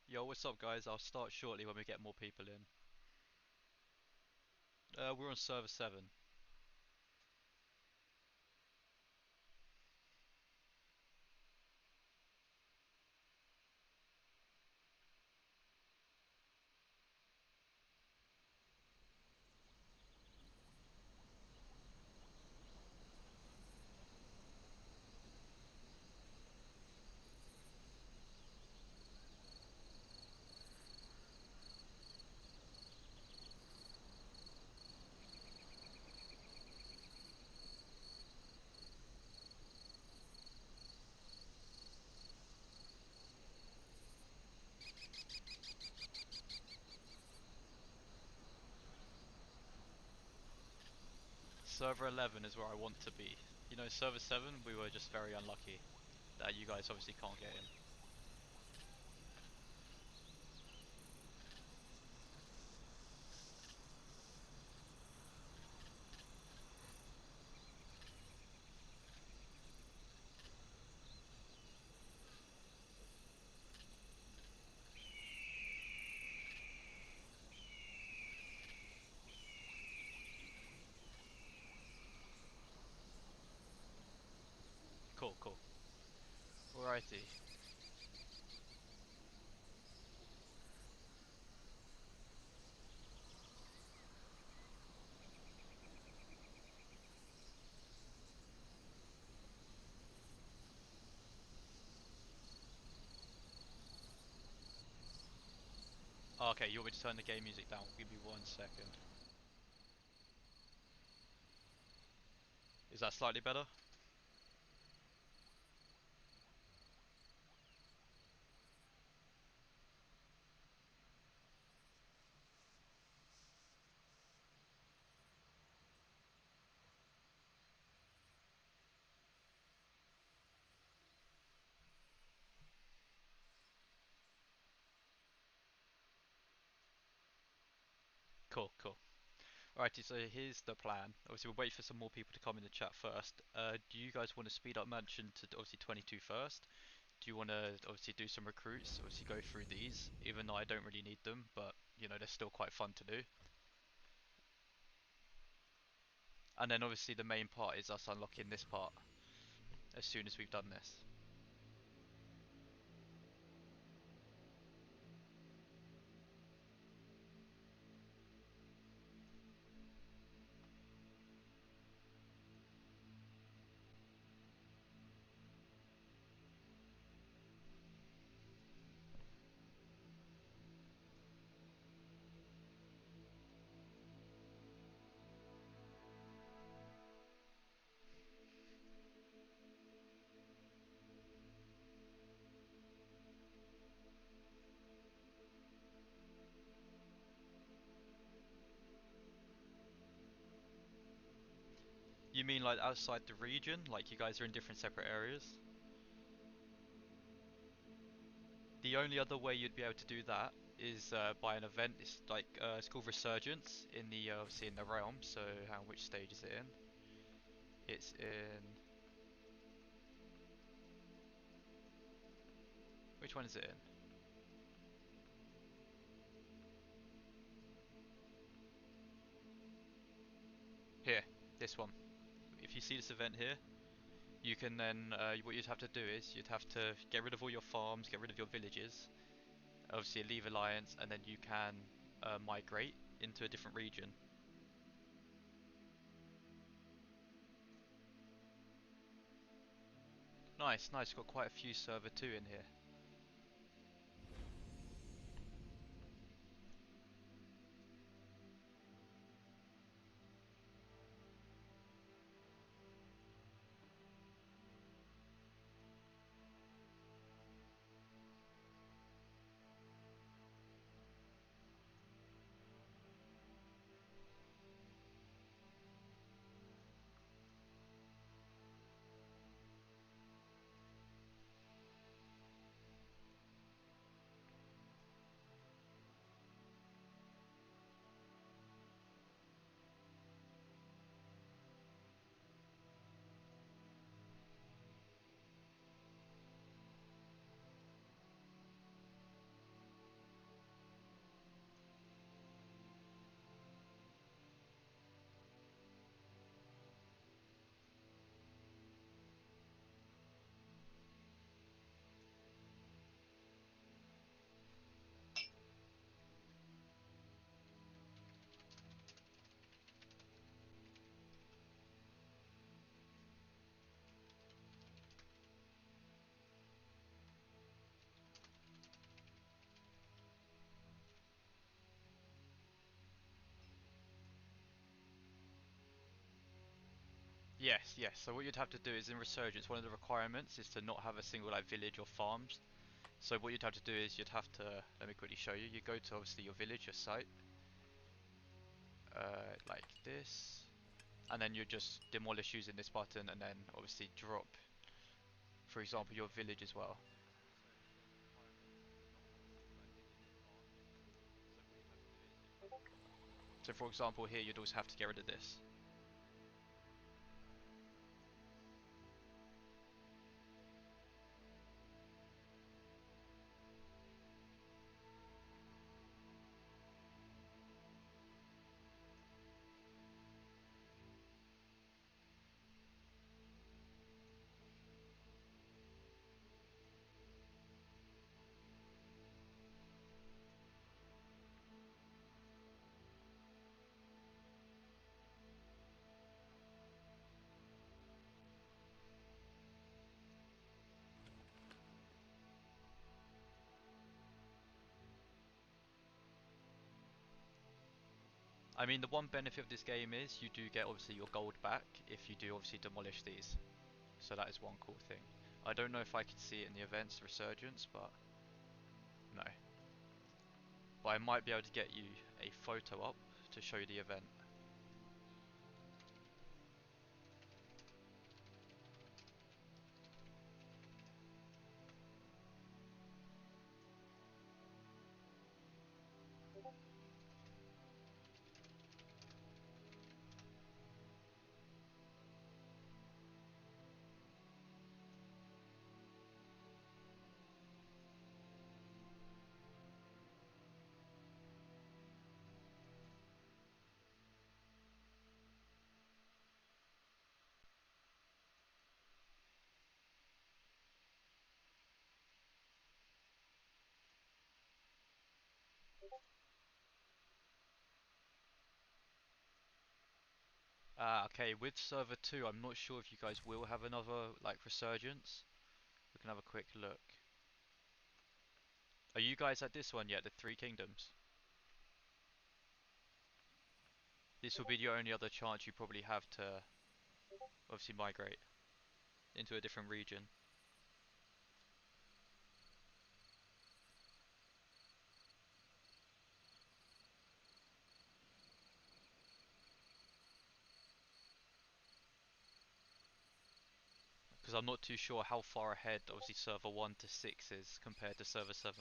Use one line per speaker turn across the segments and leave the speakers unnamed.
Yo, what's up, guys? I'll start shortly when we get more people in. We're on server 7. Server 11 is where I want to be. You know, server 7, we were just very unlucky that you guys obviously can't get in. Cool, cool. Alrighty. Okay, you want me to turn the game music down? Give me 1 second. Is that slightly better? Cool, cool. Alrighty, so here's the plan. Obviously, we'll wait for some more people to come in the chat first. Do you guys want to speed up mansion to obviously 22 first? Do you want to obviously do some recruits? Obviously, go through these, even though I don't really need them, but you know, they're still quite fun to do. And then obviously, the main part is us unlocking this part as soon as we've done this. You mean like outside the region? Like you guys are in different separate areas? The only other way you'd be able to do that is by an event. It's like it's called Resurgence in the obviously in the realm. So, which stage is it in? It's in which one is it in? Here, this one. If you see this event here, you can then what you'd have to do is you'd have to get rid of all your farms, get rid of your villages, obviously leave alliance, and then you can migrate into a different region. Nice, nice. Got quite a few server 2 in here. Yes, yes. So what you'd have to do is in Resurgence, one of the requirements is to not have a single like village or farms. So what you'd have to do is you'd have to, let me quickly show you. You go to obviously your village, your site, like this, and then you just demolish using this button, and then obviously drop, for example, your village as well. So for example here, you'd also have to get rid of this. I mean, the one benefit of this game is you do get obviously your gold back if you do obviously demolish these. So that is one cool thing. I don't know if I could see it in the events Resurgence, but no. But I might be able to get you a photo up to show you the event. Ah, okay, with server 2, I'm not sure if you guys will have another, like, Resurgence. We can have a quick look. Are you guys at this one yet, the Three Kingdoms? This will be your only other chance you probably have to, obviously, migrate into a different region. Because I'm not too sure how far ahead, obviously, server 1 to 6 is compared to server 7.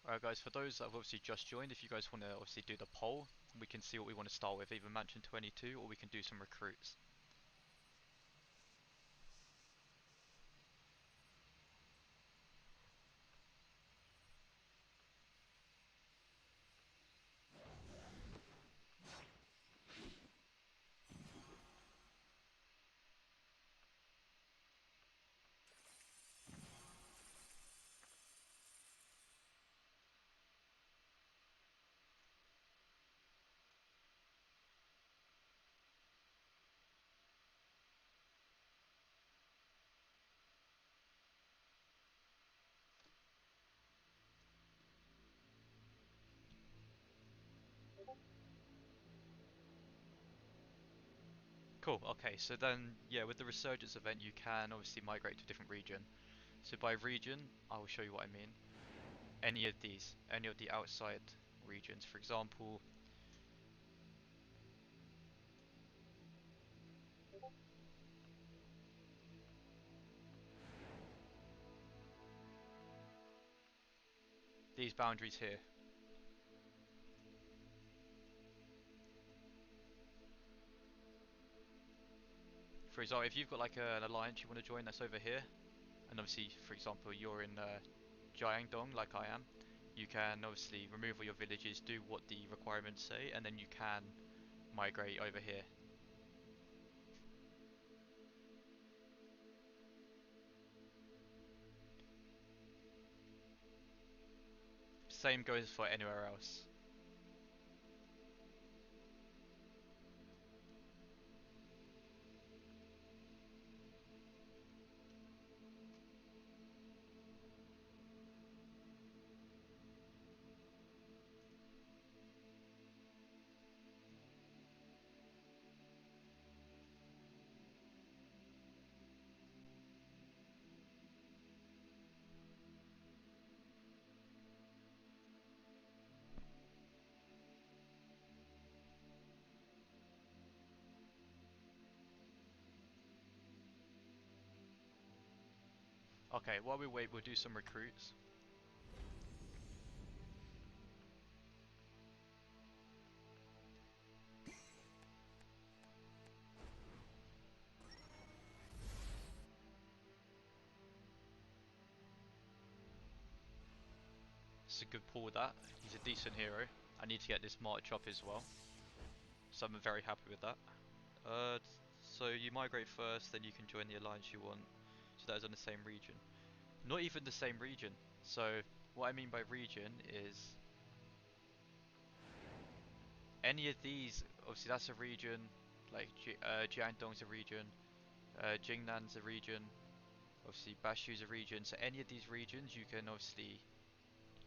Alright guys, for those that have obviously just joined, if you guys want to obviously do the poll, we can see what we want to start with, either Mansion 22 or we can do some recruits. Cool, okay, so then, yeah, with the Resurgence event you can obviously migrate to a different region. So by region, I will show you what I mean. any of the outside regions. For example, these boundaries here. For example, if you've got like an alliance you want to join that's over here, and obviously, for example, you're in Jiangdong like I am, you can obviously remove all your villages, do what the requirements say, and then you can migrate over here. Same goes for anywhere else. Okay, while we wait, we'll do some recruits. It's a good pull with that. He's a decent hero. I need to get this march up as well, so I'm very happy with that. Uh, so you migrate first, then you can join the alliance you want. So that is on the same region. Not even the same region. So what I mean by region is any of these. Obviously, that's a region. Like Jiangdong's a region. Jingnan's a region. Obviously, Bashu's a region. So any of these regions you can obviously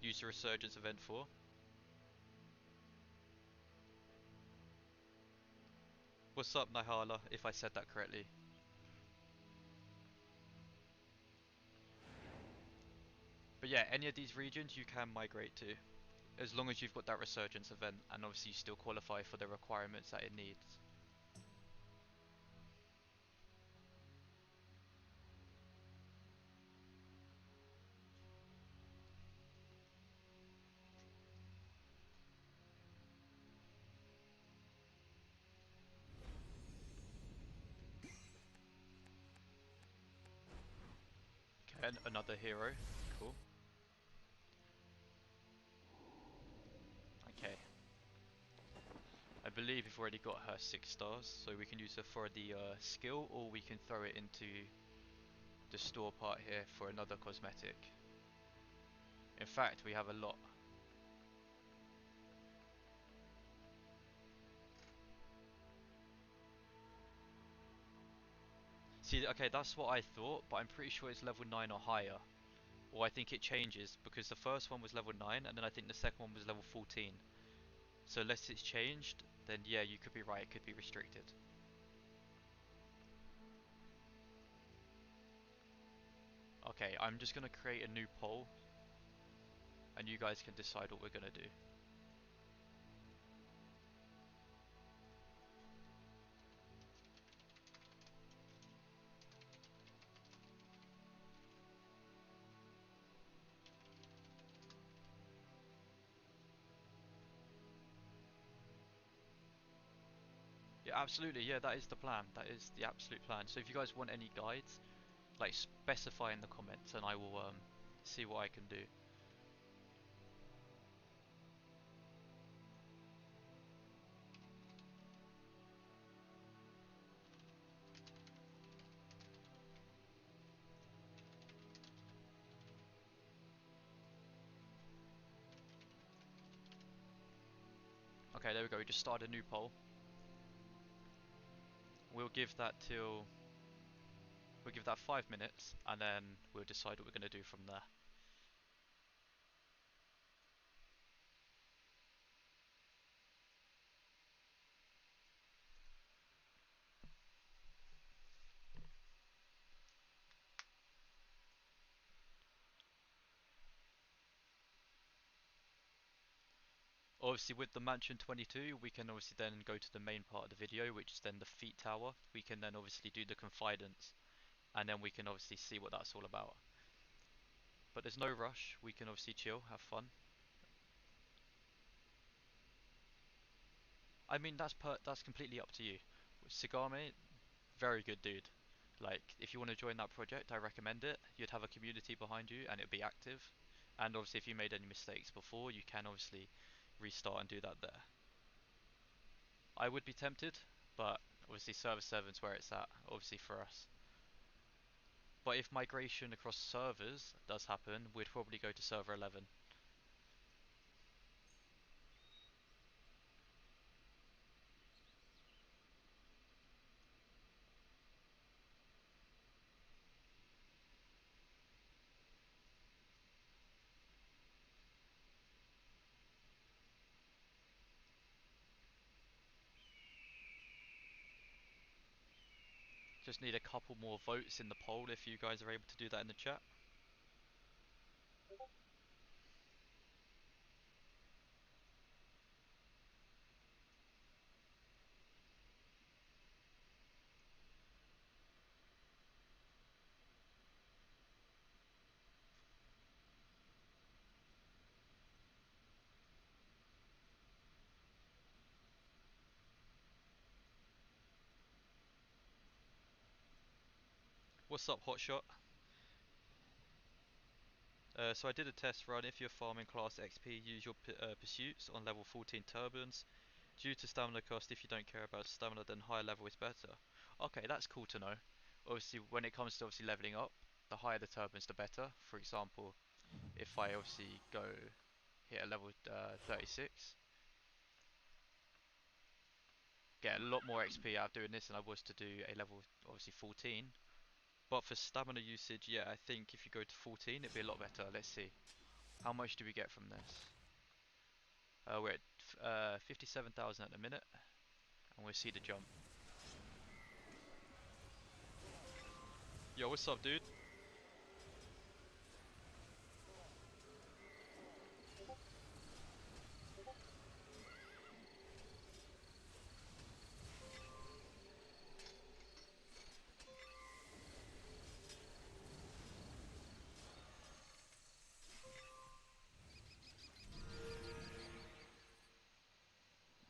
use the resurgence event for. What's up, Nihala? If I said that correctly. But yeah, any of these regions you can migrate to, as long as you've got that resurgence event, and obviously you still qualify for the requirements that it needs. Okay, another hero. Cool. Okay. I believe we've already got her 6 stars, so we can use her for the skill, or we can throw it into the store part here for another cosmetic. In fact, we have a lot. See, okay, that's what I thought, but I'm pretty sure it's level 9 or higher. Or I think it changes, because the first one was level 9, and then I think the second one was level 14. So unless it's changed, then yeah, you could be right, it could be restricted. Okay, I'm just going to create a new poll, and you guys can decide what we're going to do. Yeah, absolutely, yeah, that is the plan. That is the absolute plan. So if you guys want any guides, like specify in the comments, and I will see what I can do. Okay, there we go, we just started a new poll. We'll give that till... We'll give that 5 minutes, and then we'll decide what we're going to do from there. Obviously with the Mansion 22, we can obviously then go to the main part of the video, which is then the Feet Tower. We can then obviously do the Confidence, and then we can obviously see what that's all about. But there's no rush, we can obviously chill, have fun. I mean, that's completely up to you. Sagame, very good dude. Like, if you want to join that project, I recommend it. You'd have a community behind you, and it'd be active. And obviously, if you made any mistakes before, you can obviously restart and do that there. I would be tempted, but obviously server 7's where it's at, obviously for us. But if migration across servers does happen, we'd probably go to server 11. Just need a couple more votes in the poll if you guys are able to do that in the chat. What's up, Hotshot? So I did a test run. If you're farming class XP, use your pursuits on level 14 turbines. Due to stamina cost, if you don't care about stamina, then higher level is better. Okay, that's cool to know. Obviously, when it comes to obviously leveling up, the higher the turbines, the better. For example, if I obviously go hit a level 36, get a lot more XP out of doing this than I was to do a level obviously 14. But for stamina usage, yeah, I think if you go to 14, it'd be a lot better. Let's see. How much do we get from this? We're at 57,000 at the minute, and we'll see the jump. Yo, what's up, dude?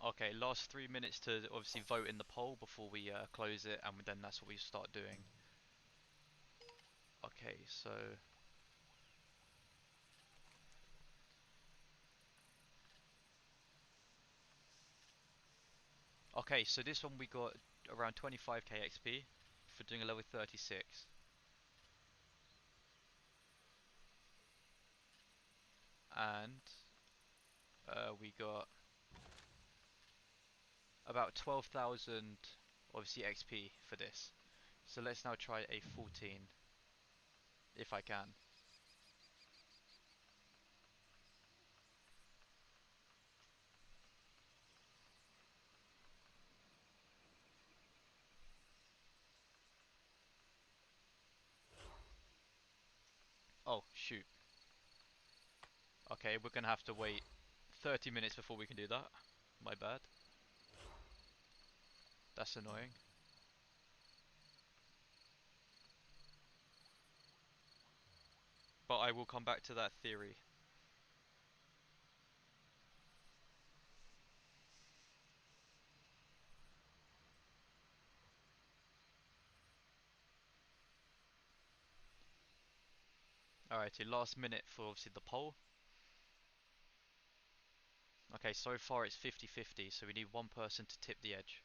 Okay, last 3 minutes to obviously vote in the poll before we close it, and then that's what we start doing. Okay, so this one we got around 25k XP for doing a level 36, and we got about 12,000 obviously XP for this. So let's now try a 14 if I can. Oh shoot. Okay, we're gonna have to wait 30 minutes before we can do that. My bad. That's annoying. But I will come back to that theory. Alrighty, last minute for obviously the poll. Okay, so far it's 50-50, so we need one person to tip the edge.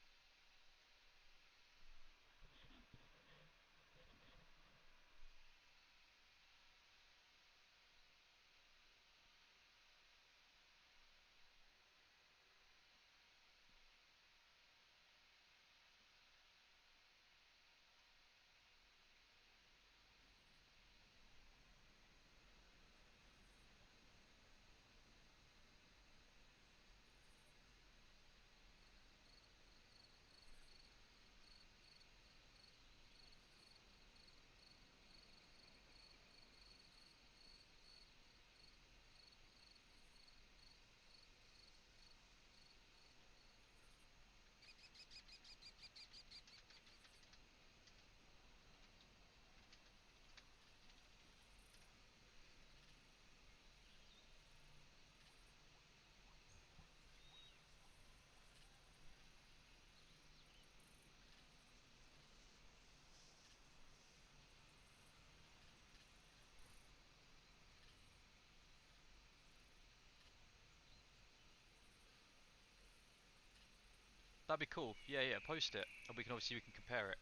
That'd be cool. Yeah, yeah. Post it, and we can compare it.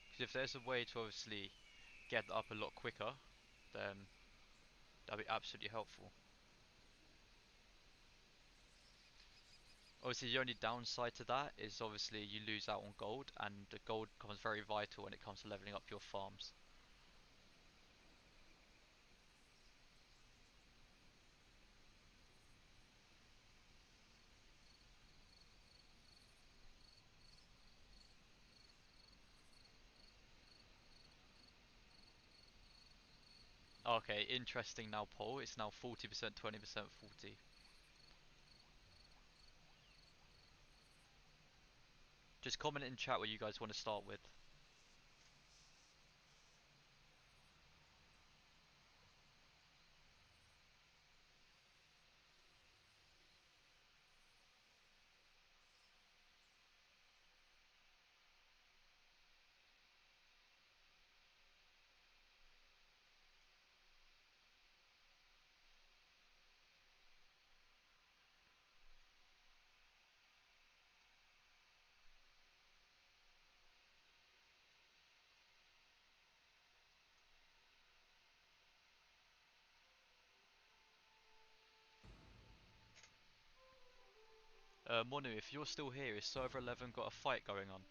Because if there's a way to obviously get that up a lot quicker, then that'd be absolutely helpful. Obviously, the only downside to that is obviously you lose out on gold, and the gold becomes very vital when it comes to leveling up your farms. Okay, interesting now poll. It's now 40%, 20%, 40. Just comment in chat what you guys want to start with. Monu, if you're still here, is server 11 got a fight going on?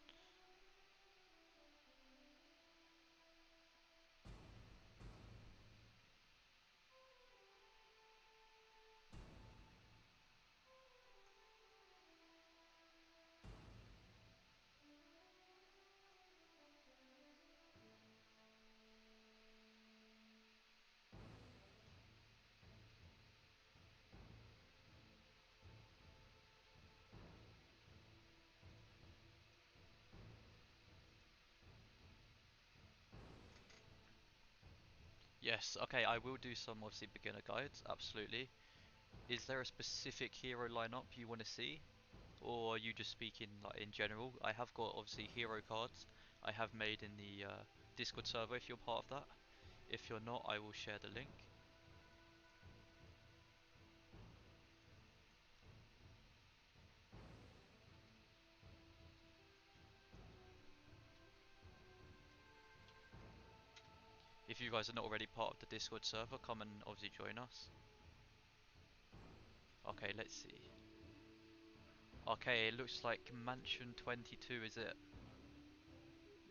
Yes, okay, I will do some obviously beginner guides, absolutely. Is there a specific hero lineup you want to see? Or are you just speaking like in general? I have got obviously hero cards I have made in the Discord server if you're part of that. If you're not, I will share the link. If you guys are not already part of the Discord server, come and obviously join us. Okay, let's see. Okay, it looks like Mansion 22, is it?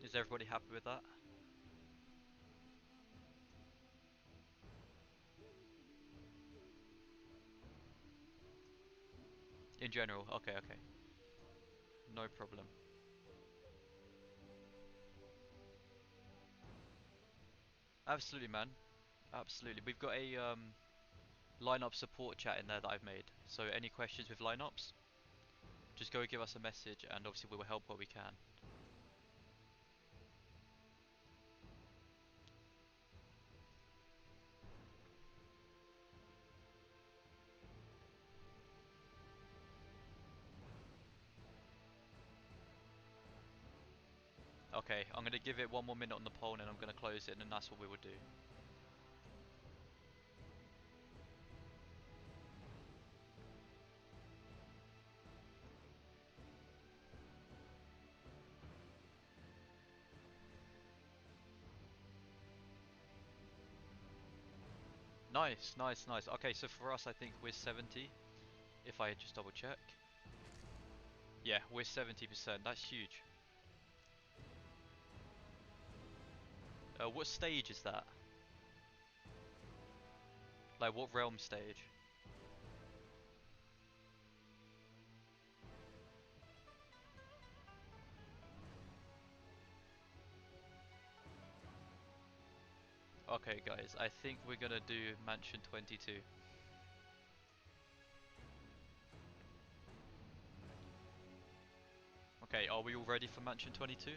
Is everybody happy with that? In general, okay, okay. No problem. Absolutely, man. Absolutely. We've got a lineup support chat in there that I've made. So any questions with lineups, just go give us a message and obviously we will help where we can. Okay, I'm going to give it one more minute on the poll and I'm going to close it and that's what we will do. Nice, nice, nice. Okay, so for us I think we're 70, if I just double check. Yeah, we're 70%, that's huge. What stage is that? Like what realm stage? Okay guys, I think we're gonna do Mansion 22. Okay, are we all ready for Mansion 22?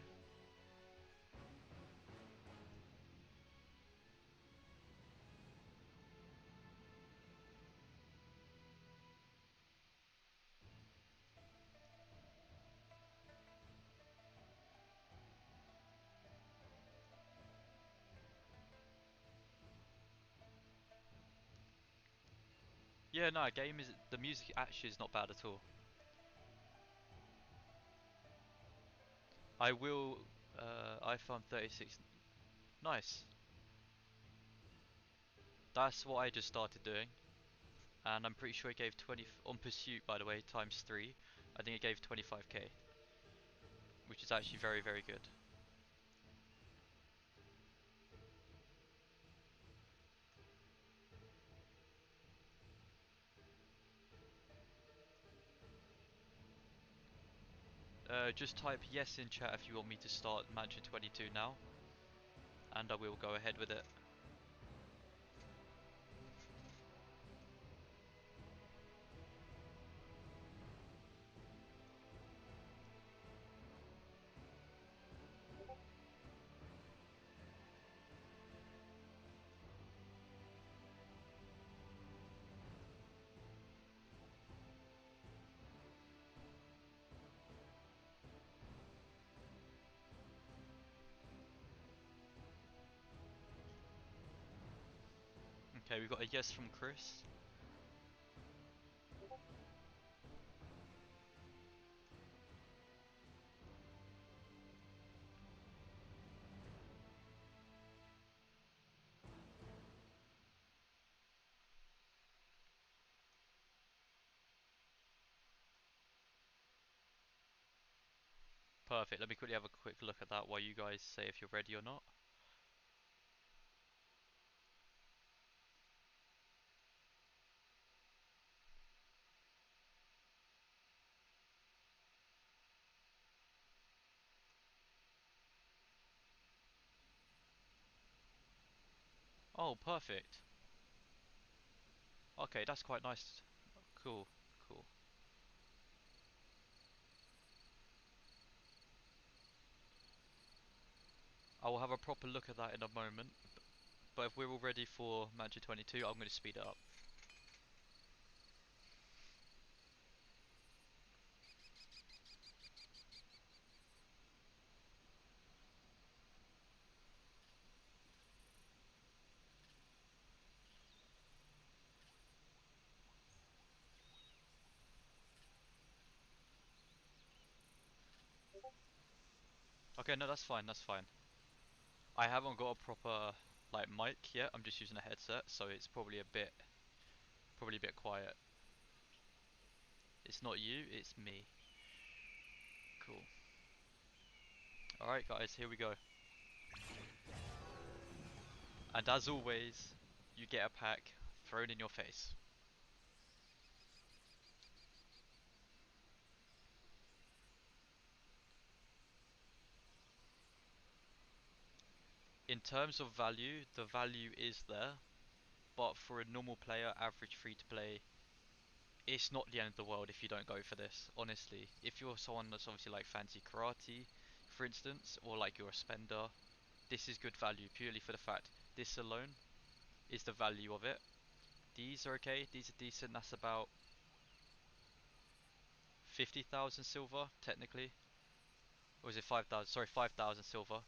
Yeah, no, game is the music actually is not bad at all. I will. iPhone 36. Nice. That's what I just started doing, and I'm pretty sure it gave 20 on Pursuit, by the way, times 3. I think it gave 25k, which is actually very, very good. Just type yes in chat if you want me to start Mansion 22 now, and I will go ahead with it. Okay, we've got a yes from Chris. Perfect. Let me quickly have a quick look at that while you guys say if you're ready or not. Oh, perfect. Okay, that's quite nice. Cool, cool. I will have a proper look at that in a moment. But if we're all ready for Mansion 22, I'm going to speed it up. Okay, no, that's fine, that's fine. I haven't got a proper like mic yet. I'm just using a headset, so it's probably a bit quiet. It's not you, it's me. Cool. Alright guys, here we go. And as always, you get a pack thrown in your face. In terms of value, the value is there, but for a normal player, average free to play, it's not the end of the world if you don't go for this, honestly. If you're someone that's obviously like fancy karate, for instance, or like you're a spender, this is good value purely for the fact this alone is the value of it. These are okay, these are decent, that's about 50,000 silver, technically. Or is it 5,000? Sorry, 5,000 silver.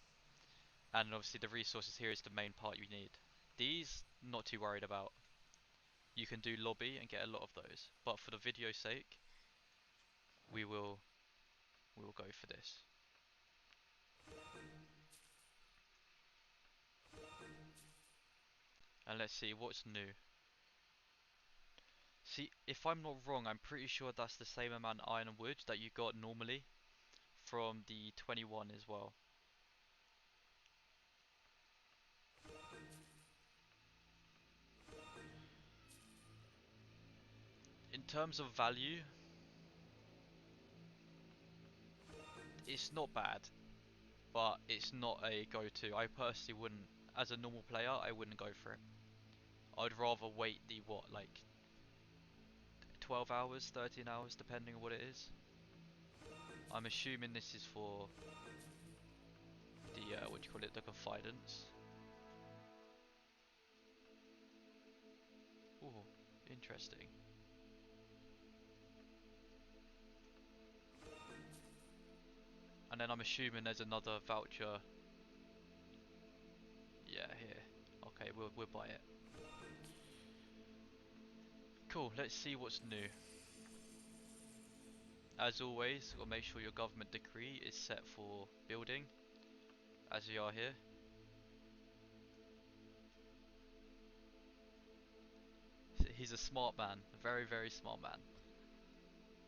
And obviously the resources here is the main part you need. These, not too worried about. You can do lobby and get a lot of those. But for the video's sake, we will go for this. And let's see what's new. See, if I'm not wrong, I'm pretty sure that's the same amount of iron and wood that you got normally from the 21 as well. In terms of value, it's not bad, but it's not a go-to. I personally wouldn't, as a normal player, I wouldn't go for it. I'd rather wait the what, like 12 hours, 13 hours, depending on what it is. I'm assuming this is for the, what do you call it, the confidence. Ooh, interesting. And then I'm assuming there's another voucher. Yeah, here. Okay, we'll buy it. Cool, let's see what's new. As always, we'll make sure your government decree is set for building, as we are here. He's a smart man, a very, very smart man.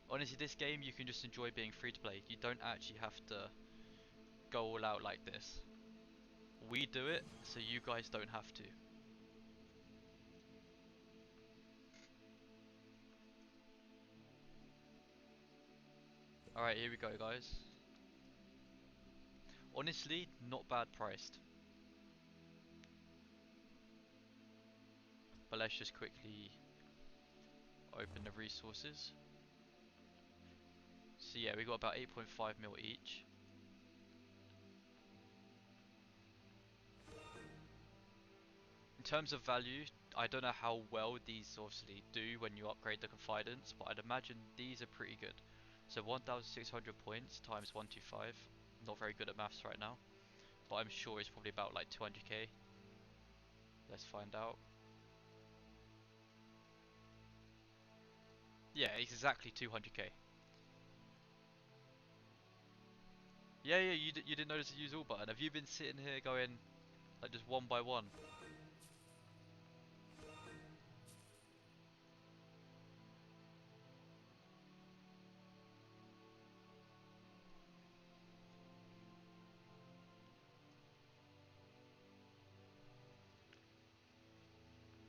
Honestly, this game you can just enjoy being free to play. You don't actually have to go all out like this. We do it, so you guys don't have to. Alright, here we go, guys. Honestly, not bad priced. But let's just quickly open the resources. So yeah, we got about 8.5 mil each. In terms of value, I don't know how well these obviously do when you upgrade the confidence, but I'd imagine these are pretty good. So 1,600 points times 125. Not very good at maths right now, but I'm sure it's probably about like 200k. Let's find out. Yeah, it's exactly 200k. Yeah, yeah, you didn't notice the use all button. Have you been sitting here going like just one by one?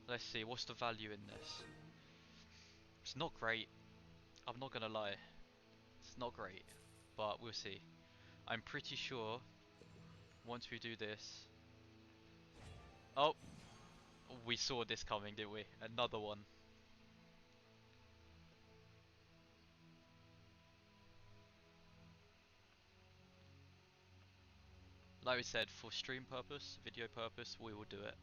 Let's see, what's the value in this? It's not great. I'm not gonna lie. It's not great, but we'll see. I'm pretty sure once we do this. Oh, we saw this coming, didn't we? Another one. Like we said, for stream purpose, video purpose, we will do it.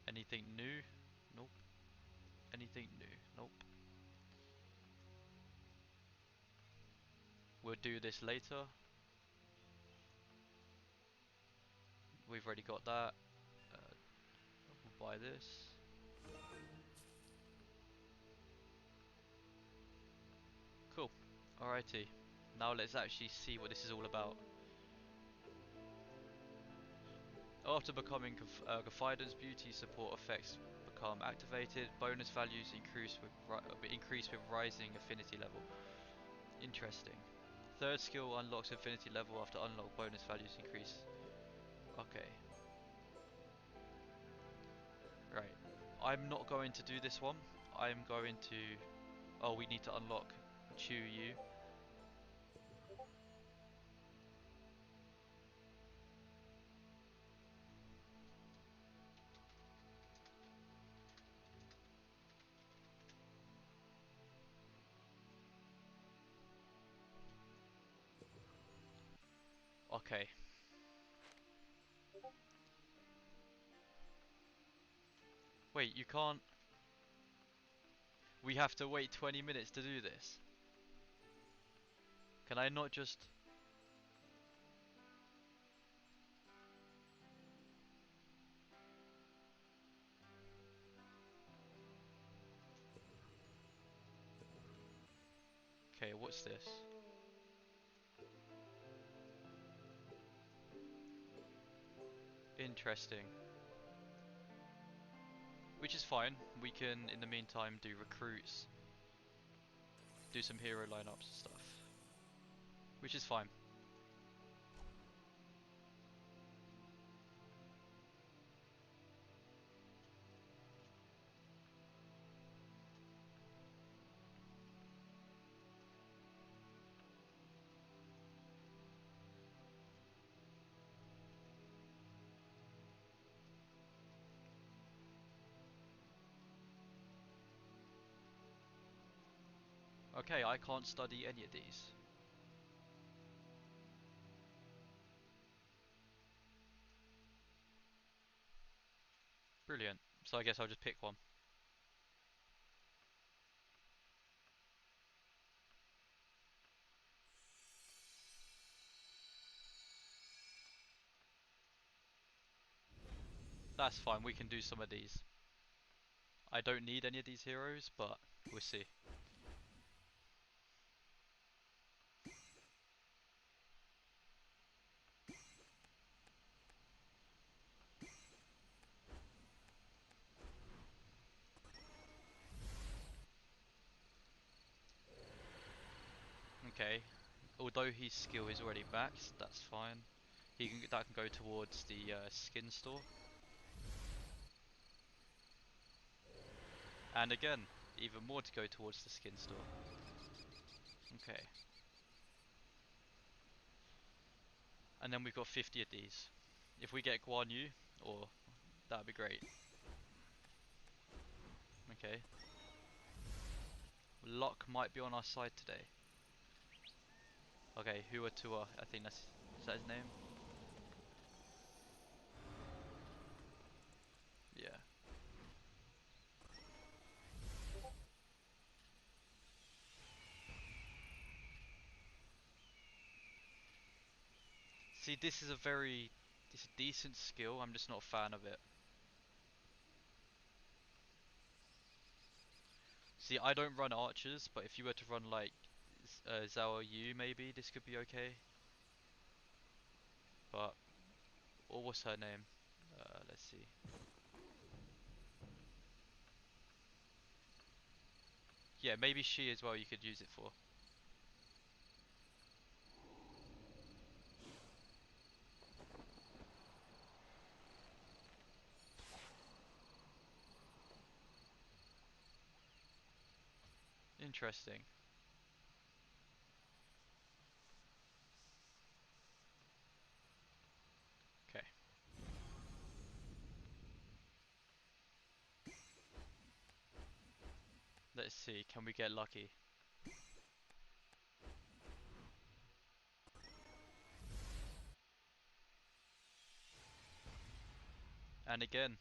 Anything new? Nope. Anything new? Nope. We'll do this later. We've already got that. We'll buy this. Cool. Alrighty. Now let's actually see what this is all about. After becoming confidence, beauty support effects become activated. Bonus values increase with rising affinity level. Interesting. Third skill unlocks affinity level after unlock bonus values increase. Okay. Right. I'm not going to do this one. I'm going to... Oh, we need to unlock Chew You. Okay. Wait, you can't... We have to wait 20 minutes to do this. Can I not just... Okay, what's this? Interesting. Which is fine. We can, in the meantime, do recruits. Do some hero lineups and stuff. Which is fine. Okay, I can't study any of these. Brilliant. So I guess I'll just pick one. That's fine, we can do some of these. I don't need any of these heroes, but we'll see. Okay, although his skill is already maxed, that's fine. That can go towards the skin store. And again, even more to go towards the skin store. Okay. And then we've got 50 of these. If we get Guan Yu, or that'd be great. Okay. Luck might be on our side today. Okay, Hua Tua, I think is that his name? Yeah. See, it's a decent skill, I'm just not a fan of it. See, I don't run archers, but if you were to run like Zhao Yu maybe, this could be okay. But, or what's her name? Let's see. Yeah, maybe she as well you could use it for. Interesting. Okay, let's see, can we get lucky? And again,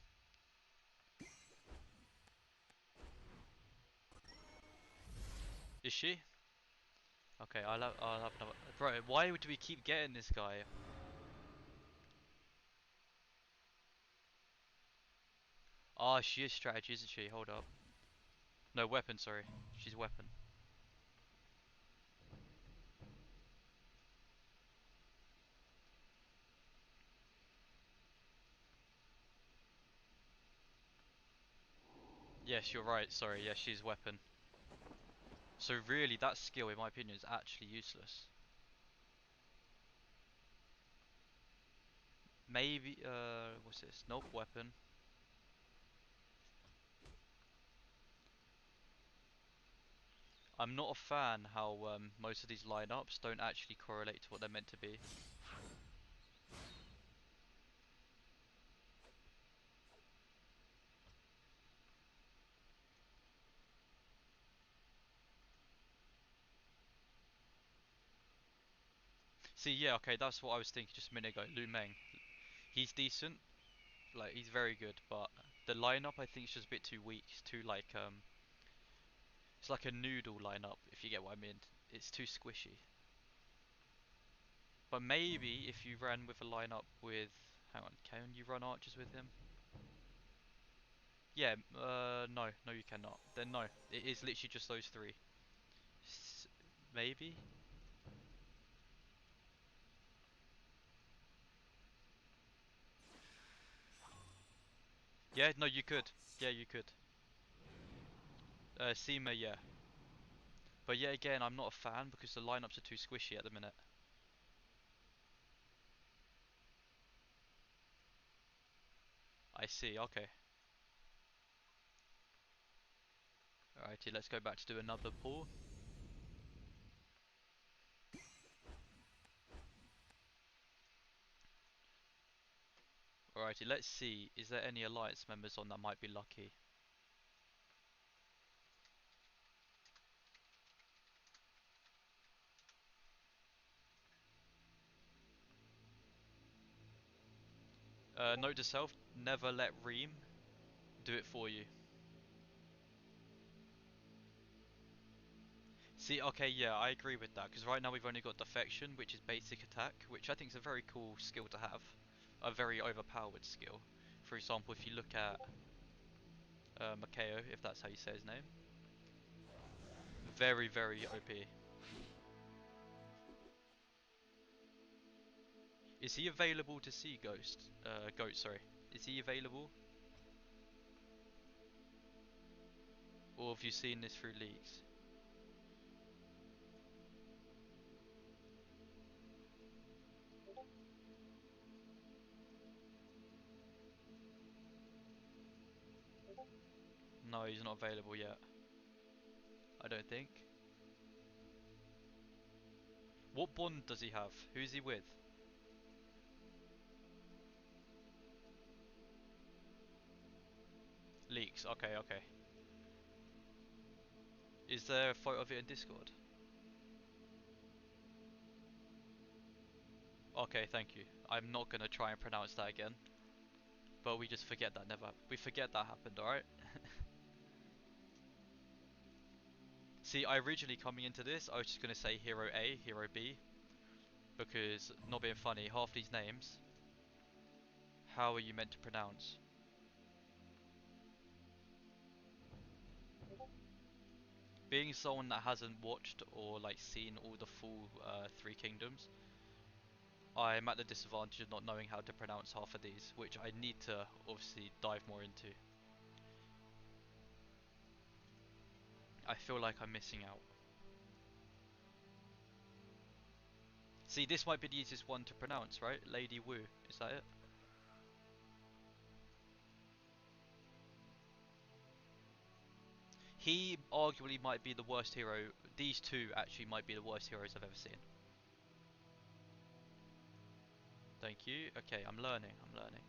is she? Okay, I'll have another. Bro, why do we keep getting this guy? Ah, she is strategy, isn't she? Hold up. No, weapon, sorry. She's weapon. Yes, you're right, sorry, yes, she's weapon. So really, that skill, in my opinion, is actually useless. Maybe, what's this? Nope, weapon. I'm not a fan how most of these lineups don't actually correlate to what they're meant to be. See, yeah, okay, that's what I was thinking just a minute ago. Lu Meng, he's decent, like he's very good, but the lineup I think is just a bit too weak. It's too like it's like a noodle lineup, if you get what I mean. It's too squishy. But maybe if you ran with a lineup with, hang on, can you run archers with him? Yeah, no, no, you cannot. Then no, it is literally just those three. S maybe? Yeah, no, you could. Yeah, you could. Seema, yeah. But yeah, again, I'm not a fan because the lineups are too squishy at the minute. I see, okay. Alrighty, let's go back to do another pull. Alrighty, let's see. Is there any alliance members on that might be lucky? Note to self, never let Reem do it for you. See, okay, yeah, I agree with that, because right now we've only got Defection, which is basic attack, which I think is a very cool skill to have. A very overpowered skill. For example, if you look at... Makeo, if that's how you say his name. Very, very OP. Is he available to see Ghost? Goat, sorry. Is he available? Or have you seen this through leaks? No, he's not available yet. I don't think. What bond does he have? Who is he with? Leaks. Okay, okay. Is there a photo of it in Discord? Okay, thank you. I'm not gonna try and pronounce that again. But we just forget that never. We forget that happened, alright? See, I originally coming into this, I was just gonna say Hero A, Hero B, because not being funny, half these names, how are you meant to pronounce? Being someone that hasn't watched or like seen all the full Three Kingdoms, I'm at the disadvantage of not knowing how to pronounce half of these, which I need to obviously dive more into. I feel like I'm missing out. See, this might be the easiest one to pronounce, right? Lady Wu, is that it? He arguably might be the worst hero. These two actually might be the worst heroes I've ever seen. Thank you. Okay, I'm learning. I'm learning.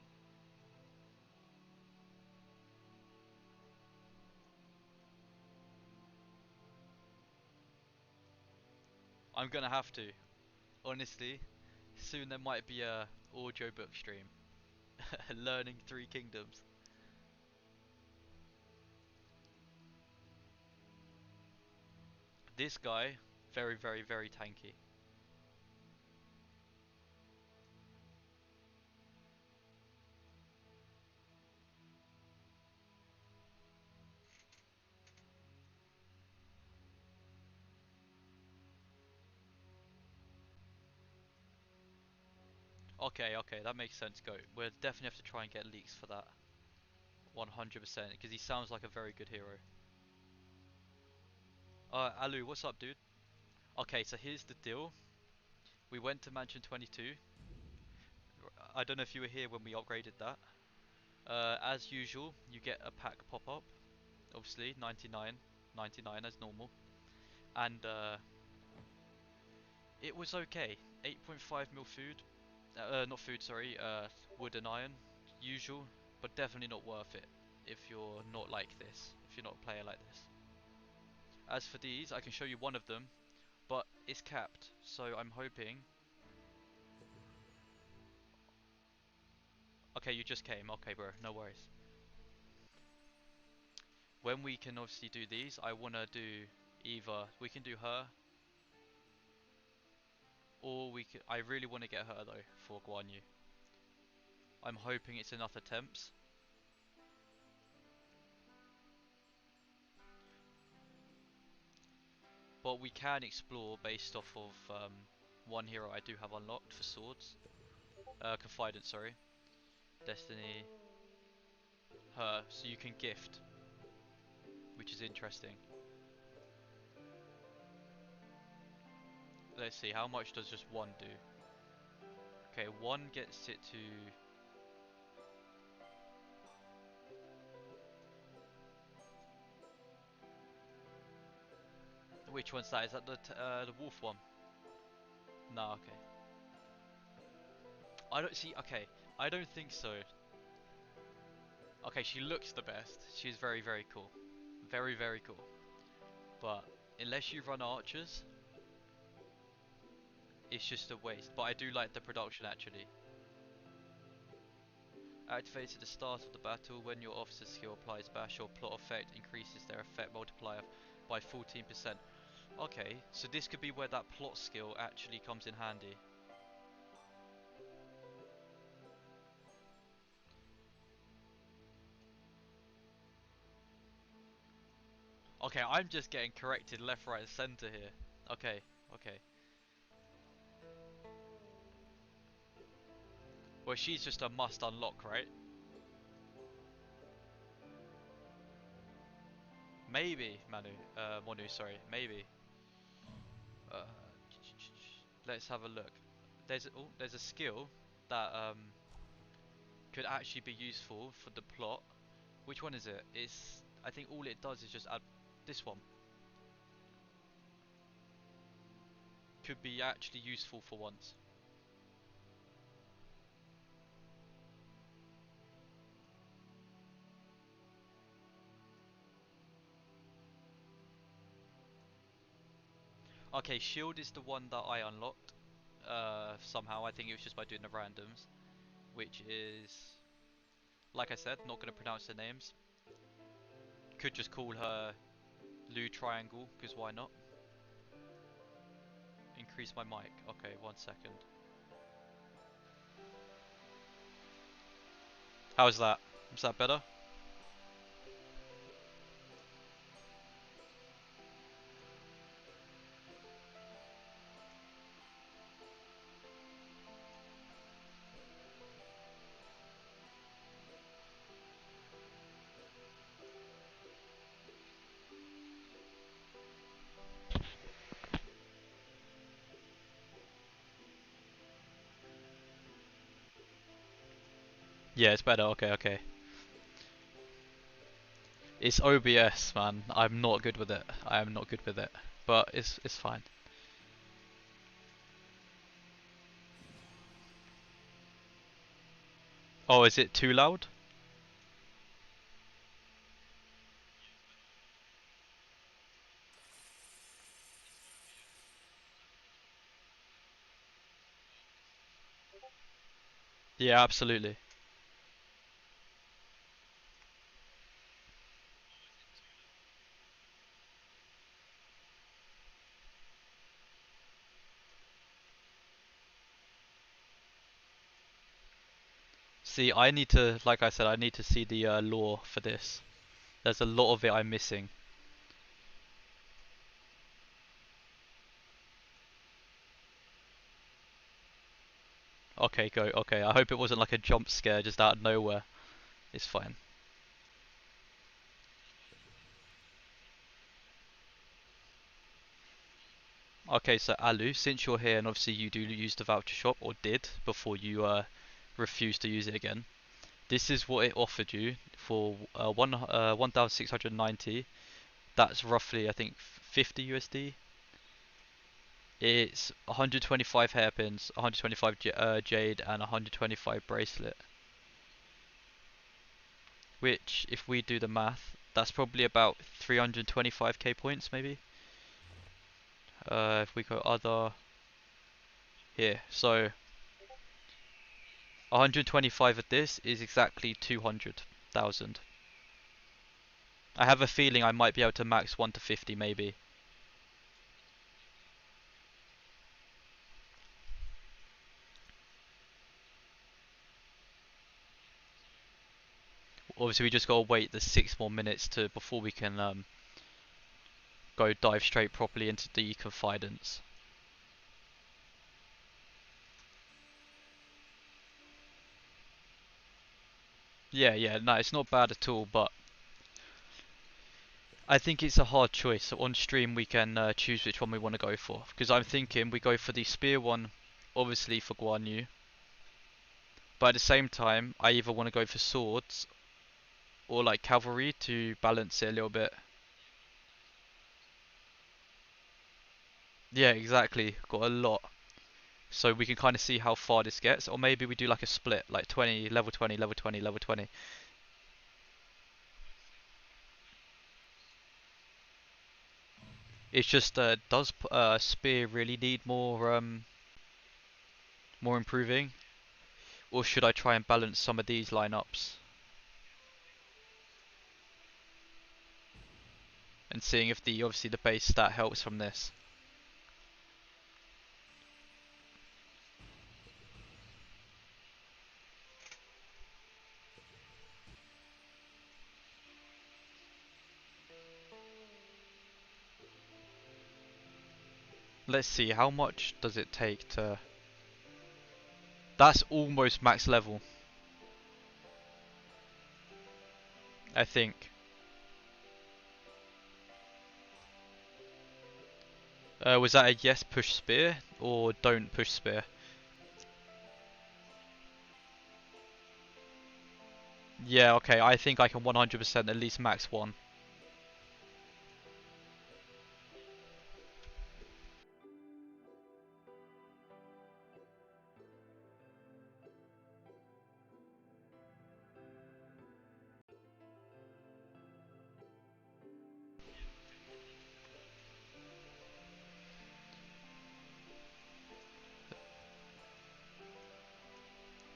I'm gonna have to. Honestly, soon there might be a audio book stream. Learning Three Kingdoms. This guy, very, very, very tanky. Okay, okay, that makes sense, Go. We'll definitely have to try and get leaks for that. 100%, because he sounds like a very good hero. Alu, what's up, dude? Okay, so here's the deal. We went to Mansion 22. I don't know if you were here when we upgraded that. As usual, you get a pack pop-up. Obviously, 99 as normal. And it was okay. 8.5 mil food. Not food, sorry. Wood and iron. Usual, but definitely not worth it if you're not like this. If you're not a player like this. As for these, I can show you one of them, but it's capped. So I'm hoping. Okay, you just came. Okay, bro. No worries. When we can obviously do these, I wanna do either we can do her, or we could. I really want to get her though for Guan Yu. I'm hoping it's enough attempts. But we can explore based off of one hero I do have unlocked for swords. Confidence, sorry. Destiny. Her. So you can gift, which is interesting. Let's see, how much does just one do? Okay, one gets it to. Which one's that? Is that the wolf one? No, okay. I don't see. Okay, I don't think so. Okay, she looks the best. She's very, very cool. Very, very cool. But unless you run archers, it's just a waste. But I do like the production actually. Activated at the start of the battle when your officer's skill applies bash or plot effect increases their effect multiplier by 14%. Okay, so this could be where that plot skill actually comes in handy. Okay, I'm just getting corrected left, right, and center here. Okay, okay. Well, she's just a must unlock, right? Maybe, Monu, sorry, maybe. Uh, let's have a look. There's a skill that could actually be useful for the plot. Which one is it? I think all it does is just add this one. Could be actually useful for once. Okay, shield is the one that I unlocked. Somehow I think it was just by doing the randoms, which is, like I said, not gonna pronounce the names. Could just call her Lou Triangle, because why not? Increase my mic. Okay, 1 second. How's that? Is that better? Yeah, it's better. Okay, okay. It's OBS, man. I'm not good with it. I am not good with it, but it's fine. Oh, is it too loud? Yeah, absolutely. See, I need to, like I said, I need to see the lore for this. There's a lot of it I'm missing. Okay, go. Okay, I hope it wasn't like a jump scare just out of nowhere. It's fine. Okay, so Alu, since you're here and obviously you do use the voucher shop, or did, before you refused to use it again, this is what it offered you for 1,690. That's roughly, I think, 50 USD. It's 125 hairpins, 125 jade, and 125 bracelet. Which, if we do the math, that's probably about 325k points, maybe. If we go other here, so 125 of this is exactly 200,000. I have a feeling I might be able to max 1 to 50 maybe. Obviously we just gotta wait the 6 more minutes to before we can go dive straight properly into the confidence. Yeah, yeah, no, it's not bad at all, but I think it's a hard choice. So on stream we can choose which one we want to go for. Because I'm thinking we go for the spear one, obviously for Guan Yu. But at the same time, I either want to go for swords or like cavalry to balance it a little bit. Yeah, exactly. Got a lot. So we can kind of see how far this gets. Or maybe we do like a split, like 20, level 20, level 20, level 20. It's just, does spear really need more improving? Or should I try and balance some of these lineups? And seeing if obviously the base stat helps from this. Let's see, how much does it take to... That's almost max level, I think. Was that a yes push spear or don't push spear? Yeah, okay, I think I can 100% at least max one.